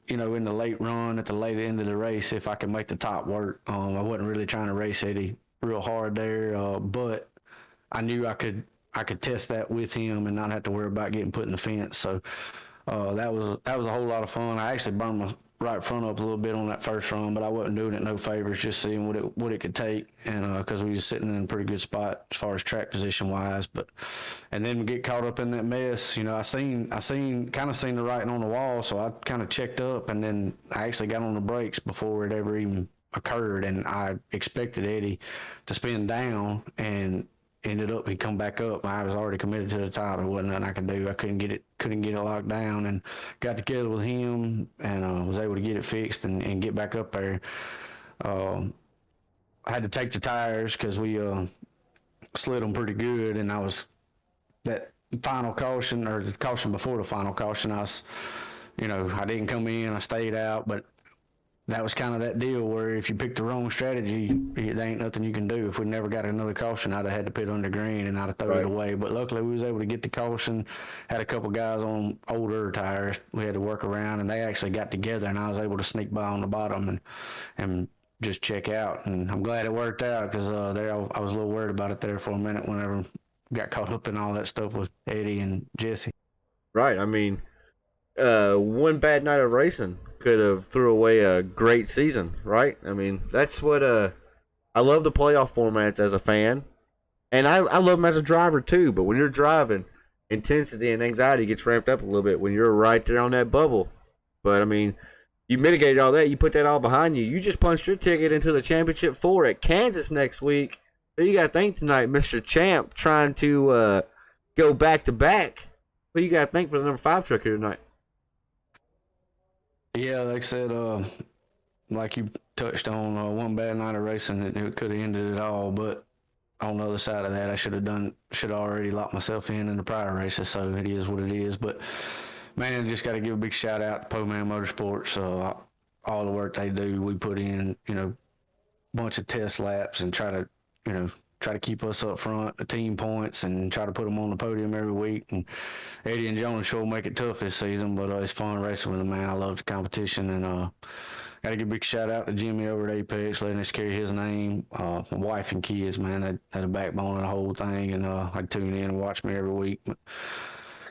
in the late run at the late end of the race, if I could make the top work. I wasn't really trying to race Eddie real hard there, but I knew I could test that with him and not have to worry about getting put in the fence. So that was a whole lot of fun. I actually burned my right front up a little bit on that first run, but I wasn't doing it no favors, just seeing what it could take, and because we was sitting in a pretty good spot as far as track position wise. And then we get caught up in that mess. I seen the writing on the wall, so I kind of checked up, and then I actually got on the brakes before it ever even occurred, and I expected Eddie to spin down, and ended up he come back up. I was already committed to the top. There wasn't nothing I could do. I couldn't get it locked down, and got together with him and was able to get it fixed and get back up there. I had to take the tires because we slid them pretty good, and that final caution, or the caution before the final caution, I didn't come in, I stayed out, but that was kind of that deal where if you pick the wrong strategy, there ain't nothing you can do. If we never got another caution, I'd have had to put under green and I'd have thrown it away. But luckily, we was able to get the caution. Had a couple guys on older tires we had to work around, and they actually got together, and I was able to sneak by on the bottom and just check out. And I'm glad it worked out because there I was a little worried about it there for a minute whenever I got caught up in all that stuff with Eddie and Jesse. Right. I mean, one bad night of racing could have threw away a great season, right? I mean, that's what I love the playoff formats as a fan, and I love them as a driver too. But when you're driving, intensity and anxiety gets ramped up a little bit when you're right there on that bubble. But I mean, you mitigated all that. You put that all behind you. You just punched your ticket into the championship 4 at Kansas next week. So you got to thank tonight, Mr. Champ, trying to go back to back. But you got to thank for the number 5 truck here tonight. Yeah, like I said, like you touched on, one bad night of racing, it could have ended it all. But on the other side of that, I should have already locked myself in the prior races. So it is what it is. But man, just got to give a big shout out to Po-Man Motorsports. All the work they do, we put in, bunch of test laps and try to keep us up front, the team points, and try to put them on the podium every week. And Eddie and Jonah sure make it tough this season, but it's fun racing with them, man. I love the competition, and got to give a big shout out to Jimmy over at Apex, letting us carry his name. My wife and kids, man, they're the backbone of the whole thing, and I tune in and watch me every week. But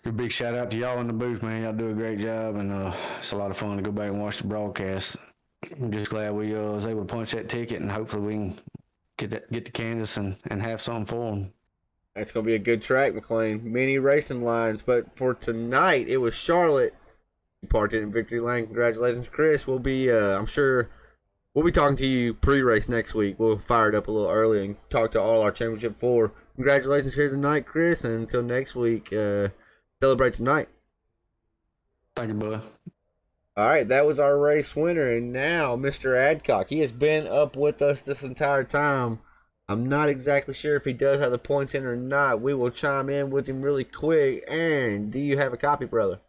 give a big shout out to y'all in the booth, man. Y'all do a great job, and it's a lot of fun to go back and watch the broadcast. I'm just glad we was able to punch that ticket, and hopefully we can get to Kansas and have something for them. That's going to be a good track, McLean. Many racing lines, but for tonight, it was Charlotte. You parked it in Victory Lane. Congratulations, Chris. We'll be, I'm sure, we'll be talking to you pre-race next week. We'll fire it up a little early and talk to all our Championship 4. Congratulations here tonight, Chris, and until next week, celebrate tonight. Thank you, bud. All right, that was our race winner, and now Mr. Adcock. He has been up with us this entire time. I'm not exactly sure if he does have the points in or not. We will chime in with him really quick. Aaron, do you have a copy, brother?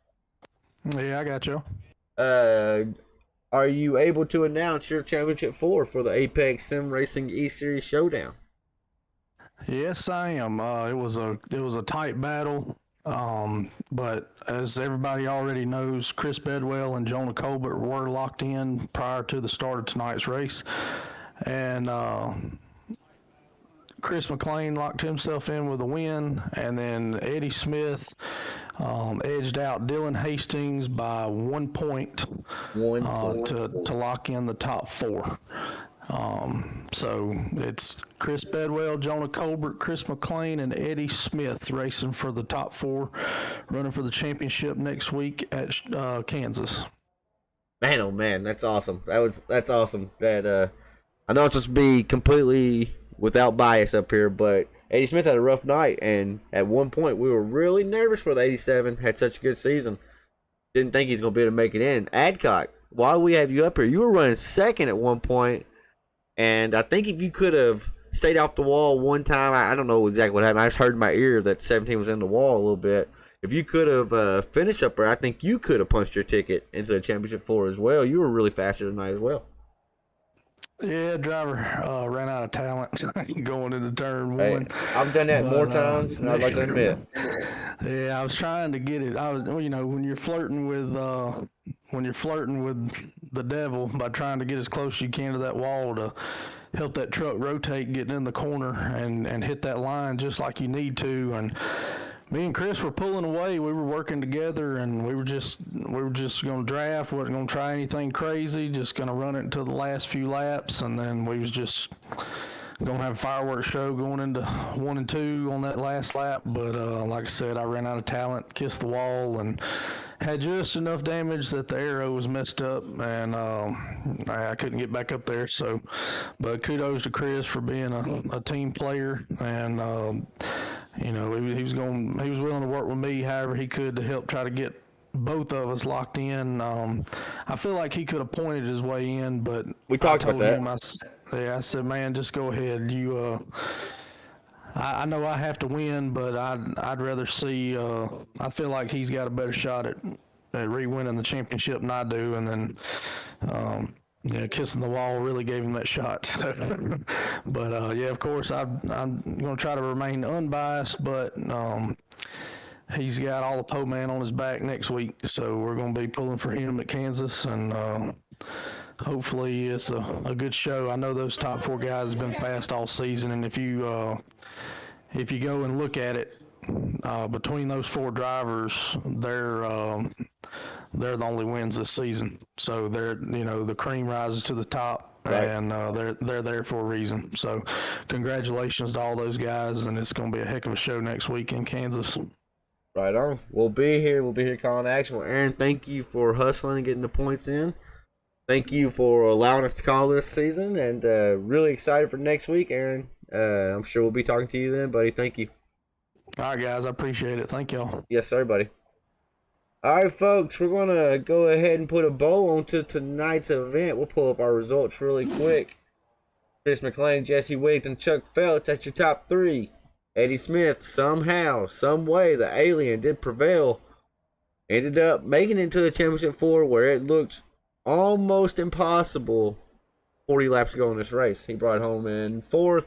Yeah, I got you. Are you able to announce your Championship 4 for the Apex Sim Racing E-Series Showdown? Yes, I am. It was a tight battle. But as everybody already knows, Chris Bedwell and Jonah Colbert were locked in prior to the start of tonight's race. And Chris McLean locked himself in with a win, and then Eddie Smith edged out Dylan Hastings by 1 point, to lock in the top 4. So it's Chris Bedwell, Jonah Colbert, Chris McLean, and Eddie Smith racing for the top 4, running for the championship next week at Kansas. Man, oh man, that's awesome. That's awesome. That I know it's supposed to be completely without bias up here, but Eddie Smith had a rough night, and at one point we were really nervous for the 87. Had such a good season, didn't think he was gonna be able to make it in. Adcock, while we have you up here, you were running second at one point, and I think if you could have stayed off the wall one time, I don't know exactly what happened. I just heard in my ear that 17 was in the wall a little bit. If you could have finished up there, I think you could have punched your ticket into the championship 4 as well. You were really faster tonight as well. Yeah, driver ran out of talent going into turn 1. Hey, I've done that more times than I'd like to admit. Yeah, I was trying to get it. I was, when you're flirting with the devil by trying to get as close as you can to that wall to help that truck rotate, getting in the corner and hit that line just like you need to. And me and Chris were pulling away. We were working together, and we were just going to draft. Wasn't going to try anything crazy. Just going to run it until the last few laps, and then we was just going to have a fireworks show going into 1 and 2 on that last lap. But like I said, I ran out of talent, kissed the wall, and had just enough damage that the arrow was messed up, and I couldn't get back up there. So, but kudos to Chris for being a team player, and he was willing to work with me however he could to help try to get both of us locked in. I feel like he could have pointed his way in, but we talked about that. I said, man, just go ahead. I know I have to win, but I'd rather see. I feel like he's got a better shot at re-winning the championship than I do, and then kissing the wall really gave him that shot. So, but of course, I'm going to try to remain unbiased, but he's got all the Po Man on his back next week, so we're going to be pulling for him at Kansas, and hopefully it's a good show. I know those top 4 guys have been fast all season, and if you go and look at it, between those 4 drivers, they're the only wins this season. So they're, the cream rises to the top, right, and they're there for a reason. So congratulations to all those guys, and it's going to be a heck of a show next week in Kansas. Right on. We'll be here calling action. Well, Aaron, thank you for hustling and getting the points in. Thank you for allowing us to call this season, and really excited for next week, Aaron. I'm sure we'll be talking to you then, buddy. Thank you. All right, guys. I appreciate it. Thank y'all. Yes, sir, buddy. All right, folks. We're going to go ahead and put a bow onto tonight's event. We'll pull up our results really quick. Chris McLean, Jesse Whittington, Chuck Phelps. That's your top 3. Eddie Smith, somehow, some way, the alien did prevail. Ended up making it to the championship 4 where it looked almost impossible 40 laps ago in this race. He brought home in 4th.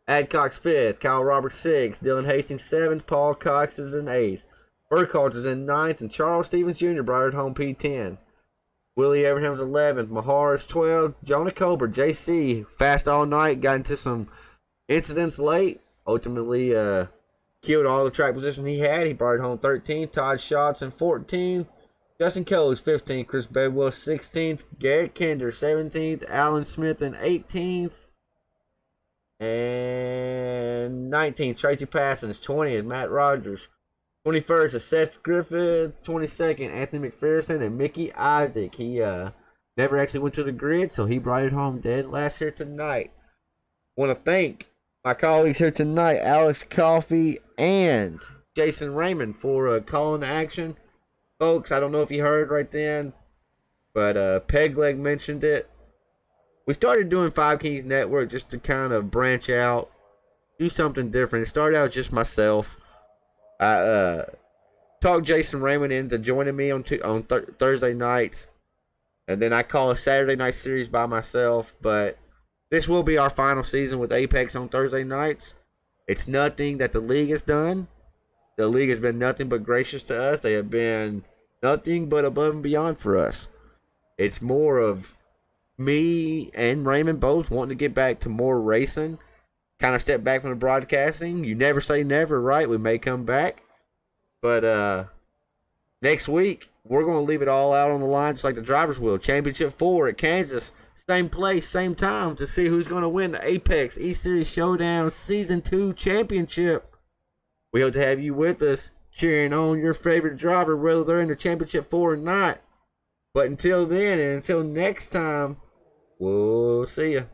Adcock's 5th, Kyle Roberts 6th, Dylan Hastings 7th, Paul Cox is in 8th, Burkhardt is in 9th, and Charles Stevens Jr. brought it home P10. Willie Abraham's 11th, Mahar is 12th, Jonah Colbert, JC, fast all night, got into some incidents late, ultimately killed all the track position he had. He brought it home 13th, Todd Schatz in 14th, Justin Kelly's 15th, Chris Bedwell 16th, Garrett Kinder 17th, Alan Smith in 18th, and 19th, Tracy Passons. 20th, Matt Rogers. 21st is Seth Griffith. 22nd, Anthony McPherson and Mickey Isaac. He never actually went to the grid, so he brought it home dead last here tonight. Want to thank my colleagues here tonight, Alex Coffey and Jason Raymond, for calling the action. Folks, I don't know if you heard right then, but Pegleg mentioned it. We started doing 5 Kings Network just to kind of branch out, do something different. It started out as just myself. I talked Jason Raymond into joining me on Thursday nights, and then I call a Saturday night series by myself. But this will be our final season with Apex on Thursday nights. It's nothing that the league has done. The league has been nothing but gracious to us. They have been nothing but above and beyond for us. It's more of me and Raymond both wanting to get back to more racing kind of step back from the broadcasting. You never say never, right? We may come back. But next week, we're going to leave it all out on the line just like the drivers will. Championship 4 at Kansas. Same place, same time to see who's going to win the Apex E-Series Showdown Season 2 Championship. We hope to have you with us cheering on your favorite driver, whether they're in the Championship 4 or not. But until then, and until next time, we'll see you.